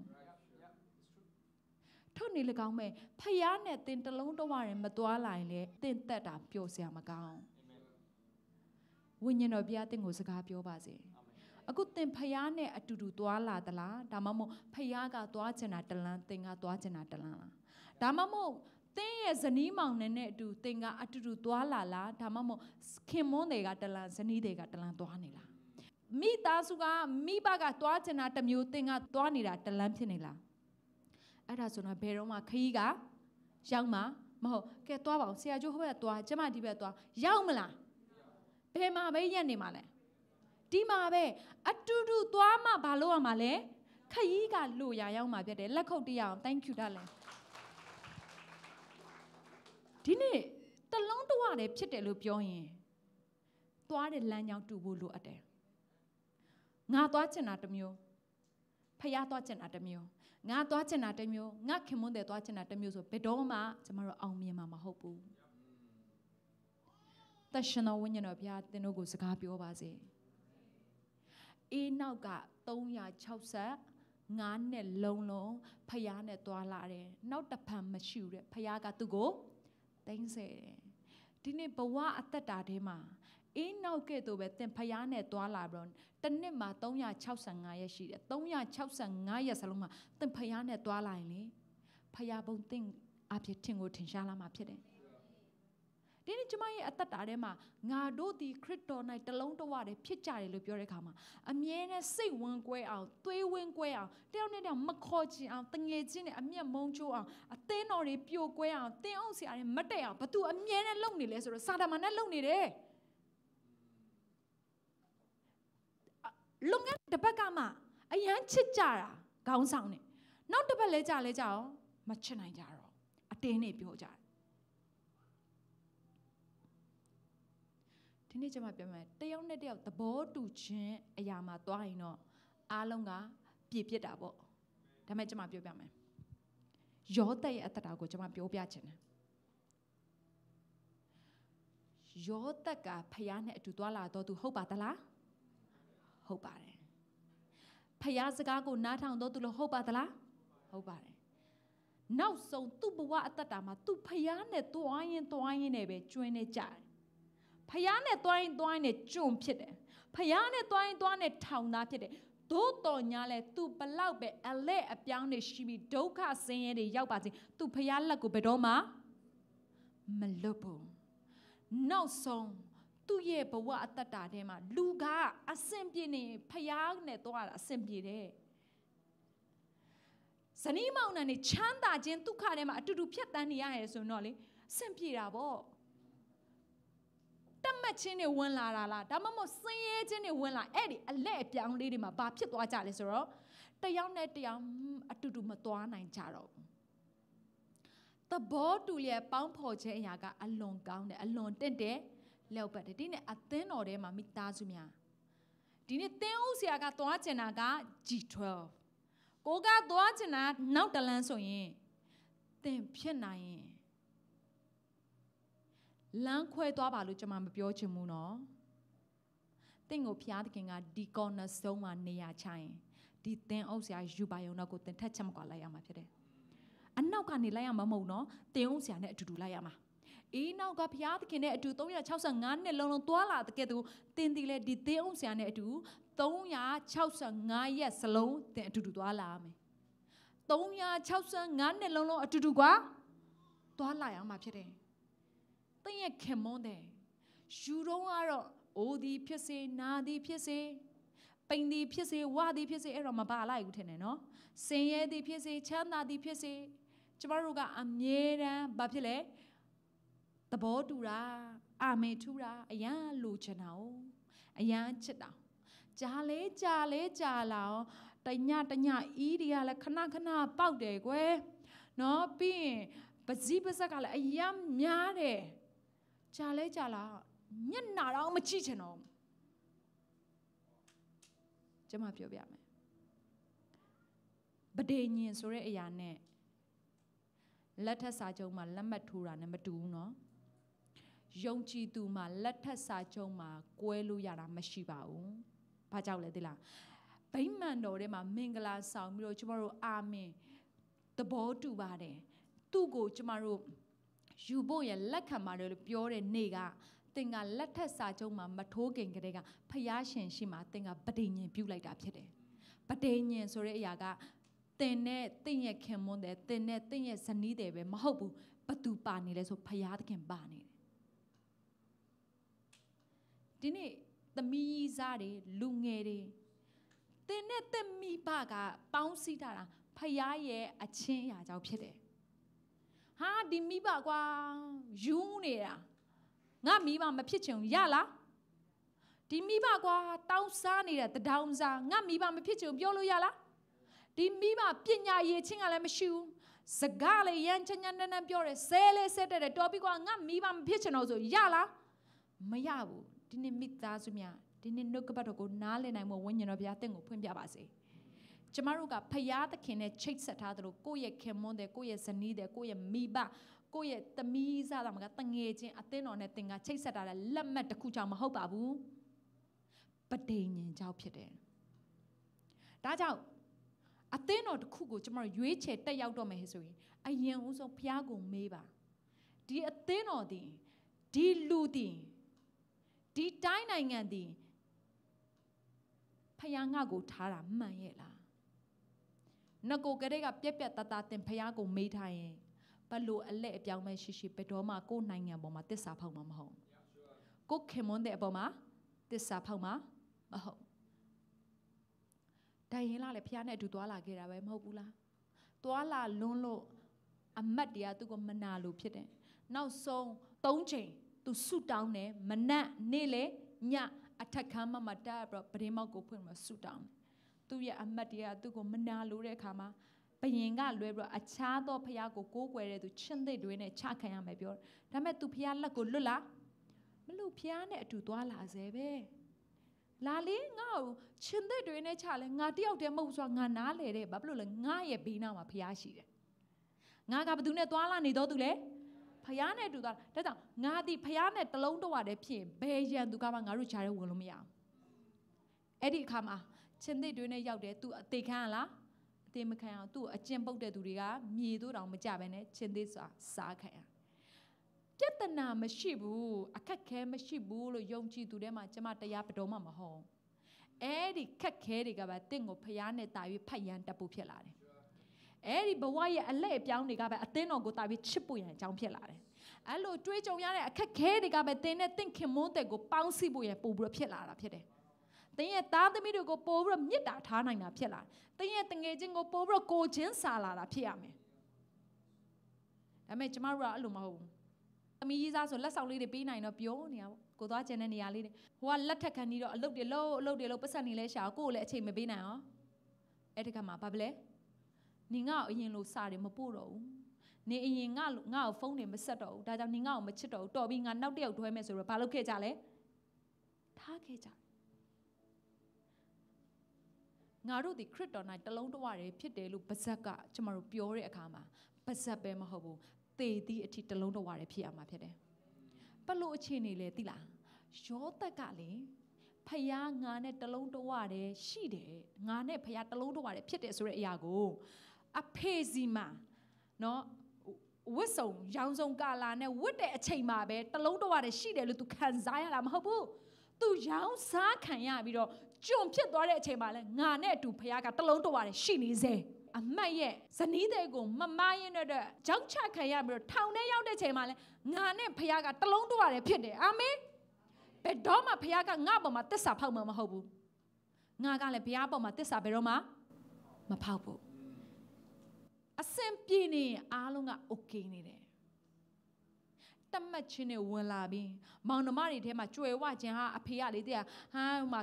ထို့နေလေကောင်းမဲ့ဖယားနဲ့သင်တလုံးတဝရင်မသွားလာရင်လေသင်သက်တာပျော်စရာမကောင်းဝိညာဉ်တော်ဘုရားသင်ကိုစကားပြောပါစေအခုသင်ဖယားနဲ့အတူတူသွားလာသလားဒါမှမဟုတ်ဖယားကသွားချင်တာတလန်းသင်ကသွားချင်တာတလန်းလားဒါမှမဟုတ်သင်ရဲ့ဇနီးမောင်နဲ့အတူသင်ကအတူတူသွားလာလားဒါမှမဟုတ်ခင်မွန်းတွေကတလန်းဇနီးတွေကတလန်းသွားနေလားမိသားစုကမိဘကသွားချင်တာတစ်မျိုးသင်ကသွားနေတာတလန်းဖြစ်နေလားအဲ့ဒါဆိုတော့ဘယ်တော့မှခရီးကရောက်မှာမဟုတ်ကဲသွားပါအောင်ဆရာကျိုးဟိုဘက်သွားကျမဒီဘက်သွားရောက်မလားဘယ်မှာပဲရက်နေမှာလဲဒီမှာပဲအတူတူသွားမှဘာလို့ရမှာလဲခရီးကလို့ရရောက်မှာဖြစ်တယ်လက်ခုပ်တရားအောင် thank you ဒါလည်းဒီနေ့တလုံးတဝတယ်ဖြစ်တယ်လို့ပြောရင်သွားတဲ့လမ်းကြောင်းတူဖို့လိုအပ်တယ်ငါသွားချင်တာတစ်မျိုးဖယားသွားချင်တာတစ်မျိုးငါသွားချင်တာတစ်မျိုးငါခင်မွန်းတဲ့သွားချင်တာတစ်မျိုးဆိုဘယ်တော့မှကျမတို့အောင်မြင်မှာမဟုတ်ဘူးတရှင်တော်ဝိညာဉ်တော်ဘုရားသင်တို့ကိုစကားပြောပါစေအေးနောက်က365နှစ်လုံးဖယားနဲ့သွားလာတယ်နောက်တစ်ဖန်မရှိဘူးတဲ့ဖယားကသူ့ကိုသိမ်းဆယ်တယ်ဒီနေ့ဘဝအသက်တာထဲမှာ အေးနောက်ကဲ့သို့ပဲသင်ဖယားနဲ့တွာလာပြီးတော့တစ်နှစ်မှာ365ရက်ရှိတယ်365ရက်စလုံးမှာသင်ဖယားနဲ့တွာလာရင်လေဖယားဘုံသင်အဖြစ်ထင်ကိုထင်ရှားလာမှာဖြစ်တယ်ဒီနေ့ကျွန်မရဲ့အသက်တာထဲမှာငါတို့ဒီခရစ်တော်၌တလုံးတဝတည်းဖြစ်ကြတယ်လို့ပြောတဲ့အခါမှာအမြဲတမ်းစိတ်ဝင်ကွဲအောင်သွေးဝင်ကွဲအောင်တယောက်နဲ့တယောက်မခေါ်ချင်အောင်တငယ်ချင်းနဲ့အမျက်မုန်းချိုးအောင်အသင်းတော်တွေပြိုကွဲအောင်တင်းအောင်ဆရာတွေမတက်အောင်ဘသူအမြဲတမ်းလုပ်နေလဲဆိုတော့စာတမန်နဲ့လုပ်နေတယ်လုံငန်းတစ်ပတ်ကမှအရန်ချစ်ကြတာခေါင်းဆောင်နဲ့နောက်တစ်ပတ်လဲကြအောင်မချစ်နိုင်ကြတော့အတင်းနေပြောကြတယ်ဒီနေ့ကျွန်မပြောမယ်တယောက်နဲ့တယောက်သဘောတူခြင်းအရာမှာသွားရင်တော့အားလုံးကပြည့်ပြစ်တာပေါ့ဒါမဲ့ကျွန်မပြောပြမယ်ယောသရဲ့အသက်တာကိုကျွန်မပြောပြချင်တယ်ယောသကဖယားနဲ့အတူသွားလာတော့သူဟုတ်ပါသလားဟုတ်ပါတယ်ဖယားစကားကိုနားထောင်တော့သူလို့ဟုတ်ပါသလားဟုတ်ပါတယ်နောက်ဆုံးသူ့ဘဝအသက်တာမှာသူဖယားနဲ့တွားရင်နဲ့ပဲကျွင်းနေကြတယ်ဖယားနဲ့တွားရင်နဲ့ကျွန်းဖြစ်တယ်ဖယားနဲ့တွားရင်နဲ့ထောင်သားဖြစ်တယ်သို့တော်ညာလဲသူဘလောက်ပဲအလဲအပြောင်းတွေရှိပြီးဒုက္ခဆင်းရဲတွေရောက်ပါစေသူဖယားလက်ကိုဘယ်တော့မှမလွတ်ဘူးနောက်ဆုံးသူ့ရဲ့ဘဝအသက်တာထဲမှာလူကအဆင်ပြေနေဖယားနဲ့တွားတာအဆင်ပြေတယ်ဇနီးမောင်နှံနေချမ်းသာခြင်းဒုက္ခထဲမှာအတူတူဖြတ်တန်းနေရတယ်ဆိုတော့လေအဆင်ပြေတာပေါ့တတ်မှတ်ခြင်းတွေဝင်လာတာလားဒါမှမဟုတ်ဆင်းရဲခြင်းတွေဝင်လာအဲ့ဒီအလက်အပြောင်းလေးတွေမှာဘာဖြစ်သွားကြလဲဆိုတော့တယောက်နဲ့တယောက်အတူတူမသွားနိုင်ကြတော့ဘူးသဘောတူလျက်ပေါင်းဖော်ခြင်းအရာကအလွန်ကောင်းတယ်အလွန်တင့်တယ်လောက်ပတ်တယ်ဒီနေ့အသင်းတော်ထဲမှာမိသားစုများဒီနေ့သင်းဦးဆရာကသွားကျင်တာက G12 ကိုကသွားကျင်တာနောက်တလန်းဆိုရင်သင်ဖြစ်နိုင်ရင်လမ်းခွဲသွားပါလို့ကျွန်မမပြောချင်ဘူးနော်သင်ကိုဖျားသခင်ကဒီကော်နယ်ဆုံးမှာနေရာချရင်ဒီသင်အုပ်ဆရာယူပါယုံတော့ကိုသင်ထက်ချက်မကွာလိုက်ရမှာဖြစ်တယ်အနောက်ကနေလိုက်ရမှာမဟုတ်နော်သင်အုပ်ဆရာနဲ့အတူတူလိုက်ရမှာအေးနောက်ကဖျားသခင်နဲ့အတူ365နှစ်လုံးသွားလာတဲ့ကဲ့သို့သင်ဒီလေဒီသင်အုပ်ဆရာနဲ့အတူ365ရက်စလုံးသင်အတူတူသွားလာရမယ်365နှစ်လုံးအတူတူကွာသွားလာရမှာဖြစ်တယ်သင်ရဲ့ခင်မွန်းတယ်ယူတော့ကတော့အိုဒီဖြစ်စေနာဒီဖြစ်စေပိန်ဒီဖြစ်စေဝါဒီဖြစ်စေအဲ့တော့မပါလိုက်ဘူးထင်တယ်နော်စင်ရဲဒီဖြစ်စေချမ်းသာဒီဖြစ်စေကျမတို့ကအမြဲတမ်းဘာဖြစ်လဲသဘောတူတာအာမေထူတာအရန်လိုချင်တာ哦အရန်ချစ်တာကြားလဲလာတညဤတွေကလည်းခဏပေါက်တယ်ကွယ်နော်ပြီးရင်ပစီးပစက်ကလည်းအရန်များတယ်ကြားလဲလာမျက်နှာတော့မကြည့်ချင်တော့ကျွန်မပြောပြမယ်ဗဒေညင်ဆိုတဲ့အရာနဲ့လက်ထက်စာချုပ်မှာလက်မှတ်ထိုးတာနဲ့မတူဘူးနော်ယုံကြည်သူမှာလက်ထက်စာချုပ်မှာကွဲလို့ရတာမရှိပါဘူးဘာကြောင့်လဲသိလားဗိမာန်တော်ထဲမှာမင်္ဂလာဆောင်ပြီးတော့ကျမတို့အာမင်သဘောတူပါတယ်သူ့ကိုကျမတို့ယူဖို့ရလက်ခံပါတယ်လို့ပြောတဲ့နေ့ကသင်ကလက်ထက်စာချုပ်မှာမထိုးခင်ကတည်းကဖျားရှင်ရှိမှာသင်ကဗဒေညင်ပြုလိုက်တာဖြစ်တယ်ဗဒေညင်ဆိုတဲ့အရာကသင်နဲ့သင်ရဲ့ခင်မွန်းတယ်သင်နဲ့သင်ရဲ့ဇနီးတယ်ပဲမဟုတ်ဘူးဘသူပါနေလဲဆိုဖျားသခင်ပါနေတယ်ဒီနေ့သမီးစားတွေလူငယ်တွေသင်နဲ့သင်မိဘကပေါင်းစည်းထားတာဖျားရဲ့အချင်းအရာကြောင့်ဖြစ်တယ်ဟာဒီမိဘကွာယူနေတာငါမိဘမဖြစ်ချင်ရလားဒီမိဘကွာတောင်းစားနေတဲ့တဒေါင်စားငါမိဘမဖြစ်ချင်ပြောလို့ရလားဒီမိဘပညာရည်ချင်းကလည်းမရှိဘူးစကားလည်းရမ်းချမ်းချမ်းနန်းနန်းပြောတယ်ဆဲလေးဆက်တဲ့တော်ပြီကွာငါမိဘမဖြစ်ချင်တော့ဆိုရလားမရဘူးဒီနေ့မိသားစုများဒီနေ့နှုတ်ကပတ်တော်ကိုနားလည်နိုင်ဖို့ဝိညာဉ်တော်ဘုရားတင့်ကိုဖွင့်ပြပါစေကျမတို့ကဖျားသခင်နဲ့ချိတ်ဆက်ထားသလိုကိုယ့်ရဲ့ခင်မွန်းတဲ့ကိုယ့်ရဲ့ဇနီးတဲ့ကိုယ့်ရဲ့မိဘကိုယ့်ရဲ့သမီးစားတာမှာတငယ်ချင်းအသင်းတော်နဲ့သင်ကချိတ်ဆက်ထားတဲ့လက်မှတ်တစ်ခုကြောင့်မဟုတ်ပါဘူးပဋိညာဉ်ကြောင့်ဖြစ်တယ်ဒါကြောင့်အသင်းတော်တစ်ခုကိုကျမတို့ရွေးချယ်တက်ရောက်တော့မယ်ဆိုရင်အရင်ဦးဆုံးဘုရားကိုမေးပါဒီအသင်းတော်ဒီလူဒီ ဒီတိုင်းနိုင်ငံသည်ဖယားငါကိုထားတာမှန်ရဲ့လားငကိုကလေးကပြက်ပြက်တတတင်ဖယားကိုမေးထားရင်ဘလို့အလက်အပြောင်းမဲ့ရှိဘယ်တော့မှကိုယ်နိုင်ငံပေါ်မှာတစ္ဆာဖောက်မှာမဟုတ်ကိုခင်မွန်းတဲ့အပေါ်မှာတစ္ဆာဖောက်မှာမဟုတ်တိုင်ရင်လာလေဖယားနဲ့အတူသွားလာခဲ့တာပဲမဟုတ်ဘူးလားသွားလာလွန်းလို့အမတ်တရားသူကမနာလို့ဖြစ်တယ်နောက်ဆုံး3ချိန်သူဆုတောင်းတယ်မနက်နေ့လေညအထက်ခမ်းမတားပြီးပရင်းမောက်ကိုဖွင့်ပြီးဆုတောင်းတယ်သူရဲ့အမတ်တရားသူကိုမနာလို့တဲ့အခါမှာဘယင်ကလွဲပြီးအခြားသောဖယားကိုကိုးကွယ်တဲ့သူချင်းသိတွေနဲ့ချခံရမယ်ပြောဒါပေမဲ့သူဖယားလက်ကိုလွတ်လားမလွတ်ဖယားနဲ့အတူသွားလာစေပဲလာလေငါ့ကိုချင်းသိတွေနဲ့ချလဲငါတယောက်တည်းမဟုတ်ဆိုတာငါနားလေတဲ့ဘာဖြစ်လို့လဲငါရဲ့ဘေးနားမှာဖယားရှိတယ်ငါကဘယ်သူနဲ့သွားလာနေတော့သူလဲဖယားနဲ့အတူသွားဒါကြောင့်ငါဒီဖယားနဲ့တလုံးတော့ရတယ်ဖြစ်ဘယ်ရန်သူကမှငါတို့ချားရဲဝင်လို့မရအောင်အဲ့ဒီအခါမှာချင်းသိတွေနဲ့ရောက်တယ်သူအသေးခံရလားအသေးမခံအောင်သူ့အကျင့်ပုတ်တဲ့သူတွေကမြေတို့တောင်မကြပဲနဲ့ချင်းသိစွာစားခံရပြဿနာမရှိဘူးအခက်ခဲမရှိဘူးလို့ယုံကြည်သူထဲမှာကျမတရားဘတော်မှမဟုတ်အဲ့ဒီခက်ခဲတွေကပဲတင့်ကိုဖျားနဲ့တာပြီးဖတ်ရန်တက်ဖို့ဖြစ်လာတယ်အဲ့ဒီဘဝရဲ့အလဲအပြောင်းတွေကပဲအသင်းတော်ကိုတာပြီးချစ်ဖို့ရန်အကြောင်းဖြစ်လာတယ်အဲ့လိုတွေးကြုံရတဲ့အခက်ခဲတွေကပဲတင်းနဲ့တင့်ခင်မွန်းတဲ့ကိုပေါင်းစည်းဖို့ရန်ပို့ပြီးဖြစ်လာတာဖြစ်တယ်တင်းရဲ့သားသမီးတွေကိုပို့ပြီးမြစ်တာထားနိုင်တာဖြစ်လာတင်းရဲ့တငယ်ချင်းကိုပို့ပြီးကိုချင်းစာလာတာဖြစ်ရမယ်ဒါပေမဲ့ကျမတို့ကအဲ့လိုမဟုတ်ဘူးသမီးကြီးစားဆိုလက်ဆောင်လေးတွေပေးနိုင်တော့ပြောနေရပါကိုသွားကျန်တဲ့နေရာလေးတွေဟိုကလက်ထက်ခံပြီးတော့အလုပ်တွေလို့ပတ်စံနေလဲရှာကိုကိုလည်းအချိန်မပေးနိုင်အောင်အဲ့ဒီကမှဘာဖြစ်လဲနေငါ့ကိုအရင်လိုစာတွေမပို့တော့ဘူးနေအရင်ငါ့ကိုဖုန်းတွေမဆက်တော့ဘူးဒါကြောင့်နေငါ့ကိုမချစ်တော့ဘူးတော်ပြီးငါနောက်တစ်ယောက်တွဲမယ်ဆိုတော့ဘာလုပ်ခဲ့ကြလဲထားခဲ့ကြငါတို့ဒီခရစ်တော်၌တလုံးတဝရဖြစ်တယ်လို့ပါဇက်ကကျမတို့ပြောတဲ့အခါမှာပါဇက်ပဲမဟုတ်ဘူးသေသည့်အထိတလုံးတဝရဖြစ်ရမှာဖြစ်တယ်ဘလို့အခြေအနေလဲသိလားယောသက်ကလေဖယားငါနဲ့တလုံးတဝရရှိတယ်ငါနဲ့ဖယားတလုံးတဝရဖြစ်တယ်ဆိုတဲ့အရာကိုအဖေစီမှာနော်ဝတ်စုံရောင်စုံကာလာနဲ့ဝတ်တဲ့အချိန်မှာပဲတလုံးတဝရရှိတယ်လို့ तू ခံစားရတာမဟုတ်ဘူး तू ရောင်စားခံရပြီးတော့ကြုံဖြစ်သွားတဲ့အချိန်မှာလဲငါနဲ့အတူဖယားကတလုံးတဝရရှိနေစေအမတ်ရဲ့ဇနီးတဲ့ကိုမမရင်တဲ့ကြောက်ချခံရပြီးတော့ထောင်ထဲရောက်တဲ့ချိန်မှာလဲငါနဲ့ဖယားကတလုံးတဝရဖြစ်တယ်အာမင်ဘယ်တော့မှဖယားကငါ့ပေါ်မှာတစ္ဆာဖောက်မှာမဟုတ်ဘူးငါကလည်းဖယားပေါ်မှာတစ္ဆာဘယ်တော့မှမဖောက်ဘူးအစင်ပြေနေအားလုံးက okay နေတယ်တတ်မှတ်ခြင်းနဲ့ဝင်လာပြီးမောင်နှမတွေထဲမှာကြွယ်ဝခြင်းဟာအဖေကလေတဲ့ဟာဟိုမှာ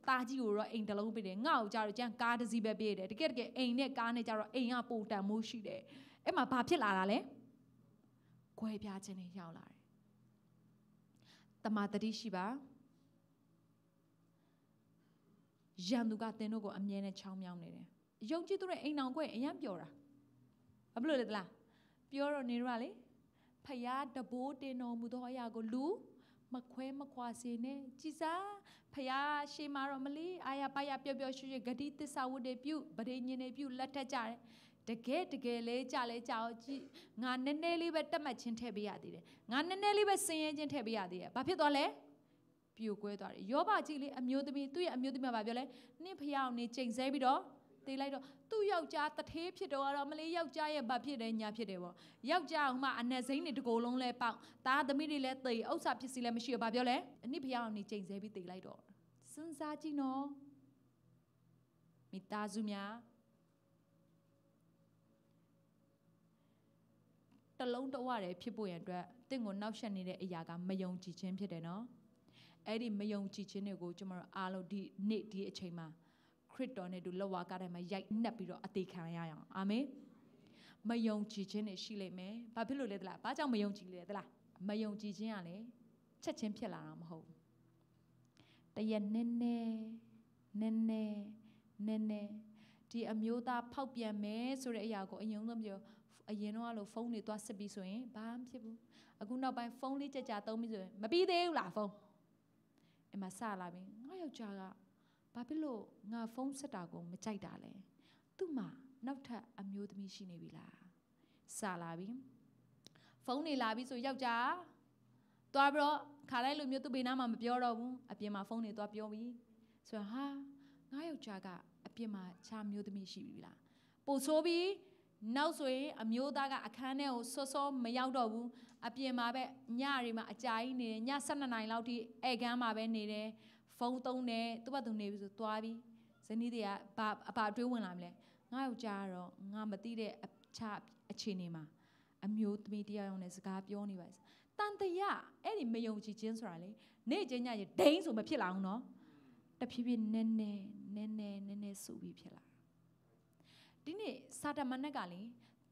တာကြီးကိုတော့အိမ်တစ်လုံးပေးတယ်ငါ့ကိုကြတော့ကျန်ကားတစ်စီးပဲပေးတယ်တကယ်အိမ်နဲ့ကားနဲ့ကြတော့အိမ်ကပိုတန်မိုးရှိတယ်အဲ့မှာဘာဖြစ်လာတာလဲခွဲပြားခြင်းနဲ့ရောက်လာတယ်တမန်တတိရှိပါရန်သူကသင်တို့ကိုအမြဲတမ်းချောင်းမြောင်းနေတယ်ယုံကြည်သူတွေအိမ်အောင်ခွဲအရင်ပြောတာဘာဖြစ်လို့လဲတလားပြောတော့နေတော့လေဖယားတဘိုးတင်တော်မူသောအရာကိုလူမခွဲမခွာစေနဲ့ကြည်စားဖယားရှေးမှာတော့မလီအာရပါရပျော်ပျော်ရွှင်ရွှင်ဂတိသစ္စာဝတ်တွေပြုဗရေညင်တွေပြုလက်ထက်ကြတယ်တကယ်လေးကြလဲကြောက်ကြည့်ငါနည်းနည်းလေးပဲတက်မှတ်ချင်းထည့်ပေးရသေးတယ်ငါနည်းနည်းလေးပဲစင်ရဲချင်းထည့်ပေးရသေးတယ်ဘာဖြစ်သွားလဲပြိုကွဲသွားတယ်ယောဘကြည့်လေအမျိုးသမီးသူ့ရဲ့အမျိုးသမီးကဘာပြောလဲနင့်ဖယားကိုနေချိန်ဆပြီးတော့တေးလိုက်တော့သူ့ယောက်ျားတထေးဖြစ်တော့မလေးယောက်ျားရဲ့ဘာဖြစ်တယ်ညာဖြစ်တယ်ပေါ့ယောက်ျားဟိုမှာအနက်စိမ့်တွေတကိုယ်လုံးလဲပေါက်သားသမီးတွေလဲသေဥစ္စာပစ္စည်းလဲမရှိတော့ဘာပြောလဲအနစ်ဖယားအောင်နေချိန်ဆပြီးတေးလိုက်တော့စဉ်းစားကြည့်နော်မိသားစုများတလုံးတဝတယ်ဖြစ်ဖို့ရန်အတွက်တင့်ကိုနောက်ဆက်နေတဲ့အရာကမယုံကြည်ခြင်းဖြစ်တယ်နော်အဲ့ဒီမယုံကြည်ခြင်းတွေကိုကျွန်တော်တို့အားလုံးဒီနေ့ဒီအချိန်မှာခရစ်တော်နဲ့တူလက်ဝါးကားတိုင်းမှာရိုက်နှက်ပြီးတော့အသေးခံရအောင်အာမင်မယုံကြည်ခြင်းနဲ့ရှိလိမ့်မယ်ဘာဖြစ်လို့လဲသလားဘာကြောင့်မယုံကြည်လဲသလားမယုံကြည်ခြင်းကလည်းချက်ချင်းဖြစ်လာတာမဟုတ်ဘူးတရက်နည်းနည်းဒီအမျိုးသားဖောက်ပြန်မယ်ဆိုတဲ့အရာကိုအရင်ဆုံးပြောအရင်တော့လို့ဖုန်းတွေသွားစစ်ပြီးဆိုရင်ဘာမှဖြစ်ဘူးအခုနောက်ပိုင်းဖုန်းလေးကြသုံးပြီးဆိုရင်မပြီးသေးဘူးလားဖုန်းအမစလာပြီငါယောက်ျားကဘာဖြစ်လို့ငါဖုန်းဆက်တာကိုမကြိုက်တာလဲသူ့မှာနောက်ထပ်အမျိုးသမီးရှိနေပြီလားစလာပြီဖုန်းနေလာပြီဆိုယောက်ျား သွားပြီးတော့ခါလိုက်လို့မျိုးသူ့ဘေးနားမှာမပြောတော့ဘူးအပြင်မှာဖုန်းတွေသွားပြောပြီးဆိုတော့ဟာငါယောက်ျားကအပြင်မှာခြားမျိုးသမီးရှိပြီလားပို့ဆိုးပြီးနောက်ဆိုရင်အမျိုးသားကအခန်းထဲကိုစောမရောက်တော့ဘူးအပြင်မှာပဲညတွေမှာအကြာကြီးနေတယ်ည12နာရီလောက်ထိဧကန်းမှာပဲနေတယ်ဖုန်းသုံးတယ်သူ့ဘာသူနေပြီဆိုသွားပြီးဇနီးတွေကအပါတွေးဝင်လာမလဲငါယောက်ျားကတော့ငါမသိတဲ့အခြားအခြေအနေမှာအမျိုးသမီးတရားရောနဲ့စကားပြောနေပါတန်တရားအဲ့ဒီမယုံကြည်ခြင်းဆိုတာလေနေ့ချင်းညရဒိန်းဆိုမဖြစ်လာအောင်နော်တဖြည်းဖြည်းနည်းနည်းဆိုပြီးဖြစ်လာဒီနေ့စာတမန်ကလေ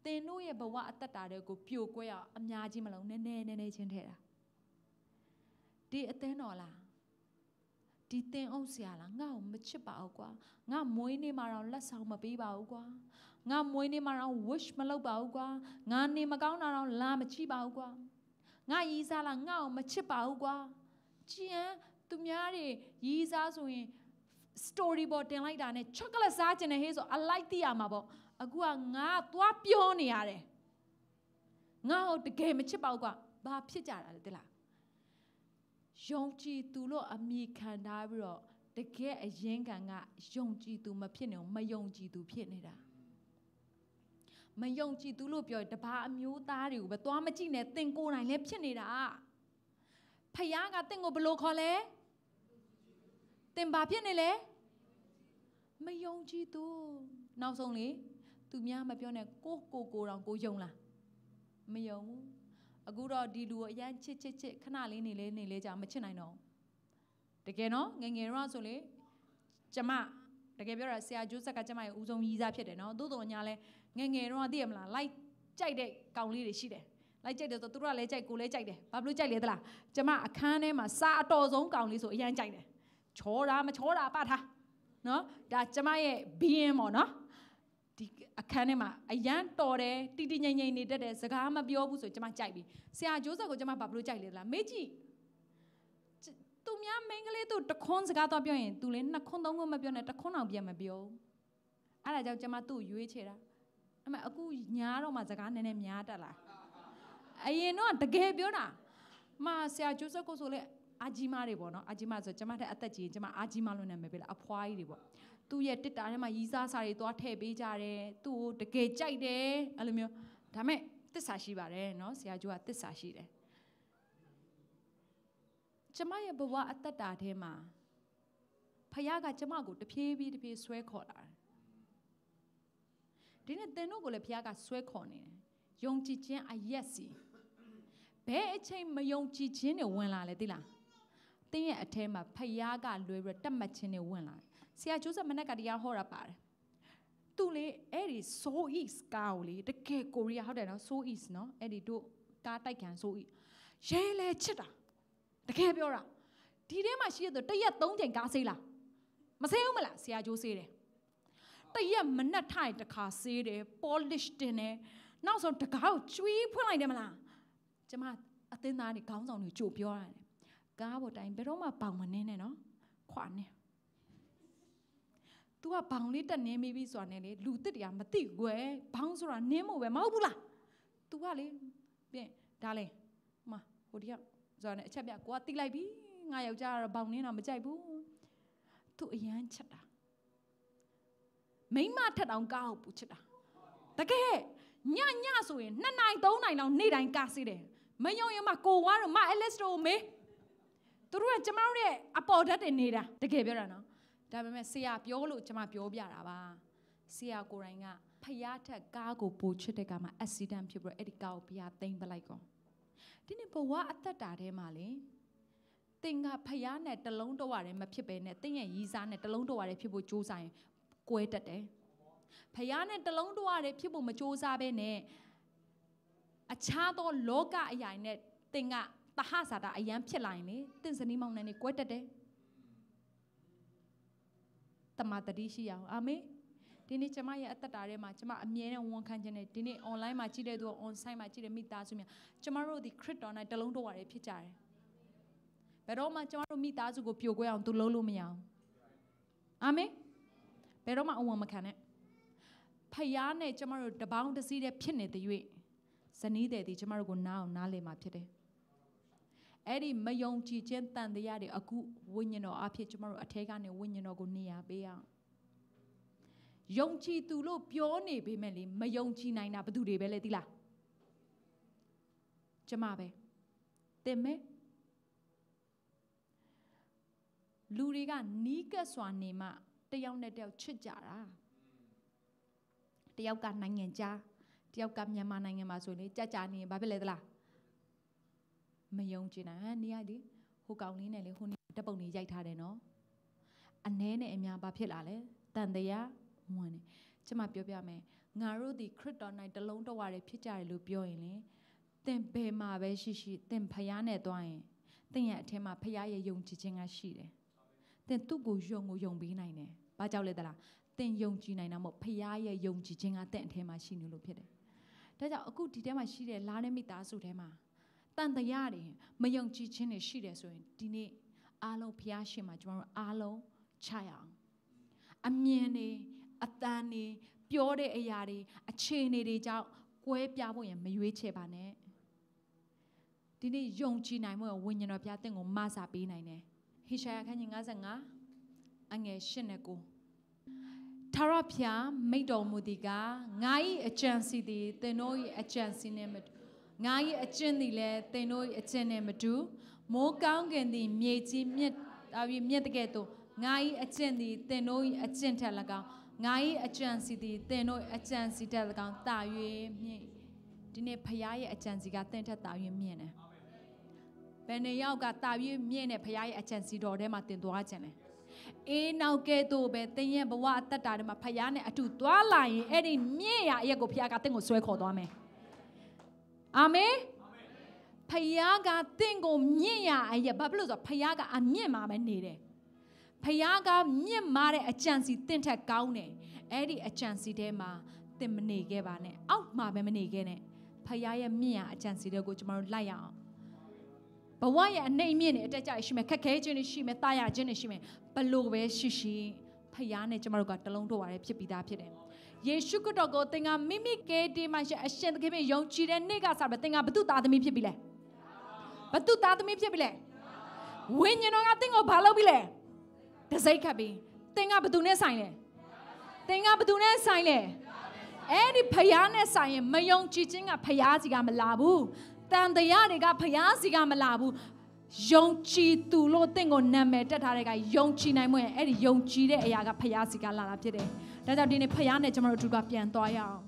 သင်တို့ရဲ့ဘဝအသက်တာတွေကိုပြိုကွဲအောင်အများကြီးမလုံးနည်းနည်းချင်းထဲတာဒီအသင်းတော်လားဒီသင်အုပ်ဆရာလားငါ့ကိုမချစ်ပါဘူးကွာငါမွေးနေ့မှာတော့လက်ဆောင်မပေးပါဘူးကွာငါမွေးနေ့မှာတော့ wish မလုပ်ပါဘူးကွာငါနေမကောင်းတာတော့လာမကြည့်ပါဘူးကွာငါရီးစားလားငါ့ကိုမချစ်ပါဘူးကွာကြည်ဟန်သူများတွေရီးစားဆိုရင် story ပေါ်တင်လိုက်တာနဲ့ chocolate စားကျင်တယ်ဟေးဆိုအလိုက်သိရမှာပေါ့အခုကငါသွားပြောနေရတယ်ငါ့ကိုတကယ်မချစ်ပါဘူးကွာဘာဖြစ်ကြတာလဲတိလားယုံကြည်သူလို့အမိခံထားပြီးတော့တကယ်အရင်ကယုံကြည်သူမဖြစ်နေဘူးမယုံကြည်သူဖြစ်နေတာမယုံကြည်သူလို့ပြောတပါအမျိုးသားတွေကိုပဲသွားမကြည့်နဲ့သင်ကိုယ်တိုင်လည်းဖြစ်နေတာဖယားကသင်ကိုဘယ်လိုခေါ်လဲသင်ဘာဖြစ်နေလဲမယုံကြည်သူနောက်ဆုံးလေသူများမပြောနဲ့ကိုတောင်ကိုယုံလားမယုံဘူးအခုတော့ဒီလူကိုအရန်ချစ်ခဏလေးနေလဲကြာမချစ်နိုင်တော့တကယ်နော်ငယ်တော့ဆိုလေကျမတကယ်ပြောတာဆရာဂျိုးဆက်ကကျမရဲ့ဦးဆုံးရည်စားဖြစ်တယ်နော်သို့တော်ညာလဲငယ်တော့သိရမလားလိုက်ကြိုက်တဲ့ကောင်လေးတွေရှိတယ်လိုက်ကြိုက်တယ်ဆိုသူတို့ကလည်းကြိုက်ကိုလည်းကြိုက်တယ်ဘာလို့ကြိုက်လဲသလားကျမအခန်းထဲမှာစာအတော်ဆုံးကောင်လေးဆိုအရန်ကြိုက်တယ်ချောတာမချောတာပထားနော်ဒါကျမရဲ့ဘီရင်ပေါ့နော်ဒီအခန်းထဲမှာအရန်တော်တယ်တီငိမ့်နေတတ်တယ်စကားမပြောဘူးဆိုကျမကြိုက်ပြီဆရာဂျိုးဆက်ကိုကျမဘာလို့ကြိုက်လဲသလားမေးကြည့်သူများမိန်းကလေးသူတခွန်းစကားတော့ပြောရင်သူလည်းနှစ်ခွန်းသုံးခွန်းမပြောနဲ့တခွန်းအောင်ပြန်မပြောအဲ့ဒါကြောင့်ကျမသူ့ရွေးချယ်တာအမေအခုညားတော့မှစကားနည်းနည်းများတက်လာအရင်တော့တကယ်ပြောတာမဆရာဂျိုးဆက်ကိုဆိုလေအာဂျီမာတွေပေါ့နော်အာဂျီမာဆိုကျမတဲ့အသက်ကြီးကျမအာဂျီမာလို့နာမည်ပေးလိုက်အဖွားကြီးတွေပေါ့သူ့ရဲ့တစ်တာထဲမှာရီးစားစာတွေသွားထည့်ပေးကြတယ်သူ့ကိုတကယ်ကြိုက်တယ်အဲ့လိုမျိုးဒါမဲ့သစ္စာရှိပါတယ်နော်ဆရာကျိုးကသစ္စာရှိတယ်ကျမရဲ့ဘဝအသက်တာထဲမှာဖခင်ကကျမကိုတဖြည်းဖြည်းဆွဲခေါ်လာတယ်ဒီနေ့သင်တို့ကိုလည်းဖခင်ကဆွဲခေါ်နေတယ်ယုံကြည်ခြင်းအရက်စီဘယ်အချိန်မယုံကြည်ခြင်းတွေဝင်လာလဲသိလားသင်ရဲ့အထဲမှာဖခင်ကလွယ်ပြီးတတ်မှတ်ခြင်းတွေဝင်လာတယ်ဆရာဂျိုးဆက်မနက်ကတရားဟောတာပါတယ်သူလေအဲ့ဒီ So East ကားကိုလေတကယ်ကိုရီးယားဟုတ်တယ်နော် So East နော်အဲ့ဒီတို့ကားတိုက်ခံ So East ရဲလေချစ်တာတကယ်ပြောတာဒီထဲမှာရှိရတော့တရက်3ချိန်ကားဆေးလားမဆေးဘူးမလားဆရာဂျိုးဆေးတယ်တရက်မနက်ထိုင်တစ်ခါဆေးတယ် polish တင်တယ်နောက်ဆုံးတကားကိုကျွေးဖွင့်လိုက်တယ်မလားကျမအသင်းသားတွေခေါင်းဆောင်တွေကြိုပြောရတယ်ကားပေါ်တိုင်းဘယ်တော့မှပေါင်မနေနဲ့နော်ခွာနေतू ကဘောင်လေးတက်နေမိပြီဆိုတာနဲ့လေလူတစ်တရားမသိကွယ်ဘောင်ဆိုတာနင်းမို့ပဲမဟုတ်ဘူးလား तू ကလေပြင်ဒါလေမဟိုတယောက်ဆိုတာနဲ့အချက်ပြကိုကတိလိုက်ပြီငါယောက်ျားကတော့ဘောင်နင်းတာမကြိုက်ဘူး तू အရန်ချက်တာမိန်းမထက်တောင်ကားကိုပူချစ်တာတကယ်ညဆိုရင်2နိုင်3နိုင်လောက်နေ့တိုင်းကားစီးတယ်မယုံရင်မကိုဝါတော့မအဲလက်စတိုမေးသူတို့ကကျမတို့ရဲ့အပေါ်ဓာတ်တွေနေတာတကယ်ပြောတာနော်ဒါပေမဲ့ဆရာပြောလို့ကျမပြောပြတာပါဆရာကိုယ်တိုင်ကဖျားထက်ကားကိုပိုချစ်တဲ့ကမှာ accident ဖြစ်ပြီးတော့အဲ့ဒီကားကိုဖျားသိမ်းပလိုက်ကောဒီနေ့ဘဝအသက်တာထဲမှာလေသင်ကဖျားနဲ့တလုံးတော့ရတယ်မဖြစ်ပဲနဲ့သင်ရဲ့ရီးစားနဲ့တလုံးတော့ရတယ်ဖြစ်ဖို့ကြိုးစားရင်ကွဲတတ်တယ်ဖျားနဲ့တလုံးတော့ရတယ်ဖြစ်ဖို့မကြိုးစားပဲနဲ့အခြားသောလောကအရာနဲ့သင်ကတဟဇာတာအယံဖြစ်လာရင်လေသင်စနီးမောင်နှံတွေကွဲတတ်တယ်တမတတိရှိအောင်အာမင်ဒီနေ့ကျမရဲ့အသက်တာထဲမှာကျမအမြဲတမ်းဝန်ခံခြင်းနဲ့ဒီနေ့ online မှာကြည့်တဲ့သူ on-site မှာကြည့်တဲ့မိသားစုများကျမတို့ဒီခရစ်တော်၌တလုံးတော့ရတယ်ဖြစ်ကြတယ်ဘယ်တော့မှကျမတို့မိသားစုကိုပြိုကွဲအောင်သူလုံးလို့မရအောင်အာမင်ဘယ်တော့မှအဝန်မခံနဲ့ဖယားနဲ့ကျမတို့တပေါင်းတစည်းတည်းဖြစ်နေတဲ့၍ဇနီးတဲ့ဒီကျမတို့ကိုနားအောင်နားလည်မှာဖြစ်တယ် အဲ့ဒီမယုံကြည်ခြင်းတန်တရားတွေအခုဝိညာဉ်တော်အဖြစ်ကျမတို့အထက်ကနေဝိညာဉ်တော်ကိုနေရာပေးအောင်ယုံကြည်သူလို့ပြောနေပေမဲ့လေမယုံကြည်နိုင်တာဘယ်သူတွေပဲလဲသိလားကျမပဲတင်မဲလူတွေကနီးကပ်စွာနေမှတယောက်နဲ့တယောက်ချစ်ကြတာတယောက်ကနိုင်ငံခြားတယောက်ကမြန်မာနိုင်ငံမှာဆိုလေကြာနေဘာဖြစ်လဲသလားမယုံကြည်နိုင်နေရလေဟိုကောင်လေးနဲ့လေဟိုတက်ပုံလေးရိုက်ထားတယ်နော်အနည်းနဲ့အများဘာဖြစ်လာလဲတန်တရားဝင်တယ်ကျမပြောပြမယ်ငါတို့ဒီခရစ်တော်၌တလုံးတဝရဖြစ်ကြတယ်လို့ပြောရင်လေသင်ဘယ်မှာပဲရှိရှိသင်ဖျားနဲ့သွားရင်သင်ရဲ့အထက်မှာဖျားရဲ့ယုံကြည်ခြင်းကရှိတယ်သင်သူ့ကိုယုံပေးနိုင်တယ်ဘာကြောင့်လဲသလားသင်ယုံကြည်နိုင်တာမဟုတ်ဖျားရဲ့ယုံကြည်ခြင်းကသင်အထက်မှာရှိနေလို့ဖြစ်တယ်ဒါကြောင့်အခုဒီထဲမှာရှိတဲ့လားတဲ့မိသားစုထဲမှာတန်တရားတွေမယုံကြည်ခြင်းတွေရှိတယ်ဆိုရင်ဒီနေ့အားလုံးဖျားရှင်မှာကျွန်တော်တို့အားလုံးချရအောင်အမြင်တွေအတန်တွေပြောတဲ့အရာတွေအခြေအနေတွေကြောင့်ကွဲပြားဖို့ရင်မရွေးချယ်ပါနဲ့ဒီနေ့ယုံကြည်နိုင်မှုဝိညာဉ်တော်ဘုရားသင်ကိုမဆာပေးနိုင်တယ်ဟေရှာယခန်းကြီး55အငယ်8နဲ့9ထာဝရဘုရားမိန့်တော်မူသည်ကငါ၏အကြံစီသည်သင်တို့၏အကြံစီနှင့်မတူငါ၏အကျင့်သည်လည်းသင်တို့၏အကျင့်နှင့်မတူမိုးကောင်းကင်သည်မြေကြီးမြင့်မြင့်တဲ့ကဲ့သို့ငါ၏အကျင့်သည်သင်တို့၏အကျင့်ထက်၎င်းငါ၏အကြံစီသည်သင်တို့အကြံစီထက်၎င်းတာ၍မြင့်ဒီနေ့ဖခင်ရဲ့အကြံစီကသင်ထက်တာ၍မြင့်တယ်ဘယ်နှယောက်ကတာ၍မြင့်တဲ့ဖခင်ရဲ့အကြံစီတော်ထဲမှာသင်သွားခြင်းလဲအေးနောက်ကဲ့သို့ပဲသင်ရဲ့ဘဝအသက်တာထဲမှာဖခင်နဲ့အတူသွားလာရင်အဲ့ဒီမြင့်ရာအရက်ကိုဖခင်ကသင်ကိုဆွဲခေါ်သွားမယ်အာမင်ဖခင်ကသင်ကိုမြင့်ရာအရက်ဘာဖြစ်လို့ဆိုတော့ဖခင်ကအမြင့်မှာပဲနေတယ်ဖခင်ကမြင့်မာတဲ့အကြံစီသင်ထက်ကောင်းတယ်အဲ့ဒီအကြံစီထဲမှာသင်မနေခဲ့ပါနဲ့အောက်မှာပဲမနေခဲ့နဲ့ဖခင်ရဲ့မြင့်ရာအကြံစီတွေကိုကျွန်တော်တို့လိုက်ရအောင်ဘဝရဲ့အနေမြင့်နဲ့အတက်ကြရရှိမယ်ခက်ခဲခြင်းတွေရှိမယ်တာယာခြင်းတွေရှိမယ်ဘလို့ပဲရှိရှိဖခင်နဲ့ကျွန်တော်တို့ကတလုံးထုတ်ရတယ်ဖြစ်ပြီးသားဖြစ်တယ်ယေရှုခရစ်တော်ကိုသင်ကမိမိကယ်တင်မှရှင်အရှင်သခင်ယုံကြည်တဲ့နေ့ကစပြီးသင်ကဘု து သားသမီးဖြစ်ပြီလဲဘု து သားသမီးဖြစ်ပြီလဲဝိညာဉ်တော်ကသင်ကိုဘာလုပ်ပြီလဲတစိတ်ခတ်ပြီသင်ကဘသူနဲ့ဆိုင်လဲသင်ကဘသူနဲ့ဆိုင်လဲအဲ့ဒီဖယားနဲ့ဆိုင်ရင်မယုံကြည်ခြင်းကဖယားစီကမလာဘူးတန်တရားတွေကဖယားစီကမလာဘူးယုံကြည်သူလို့သင်ကိုနာမည်တက်ထားတဲ့ကယုံကြည်နိုင်မှုရဲ့အဲ့ဒီယုံကြည်တဲ့အရာကဖယားစီကလာတာဖြစ်တယ်ဒါကြောင့်ဒီနေ့ဖယားနဲ့ကျွန်တော်တို့အတူကပြန်သွားရအောင်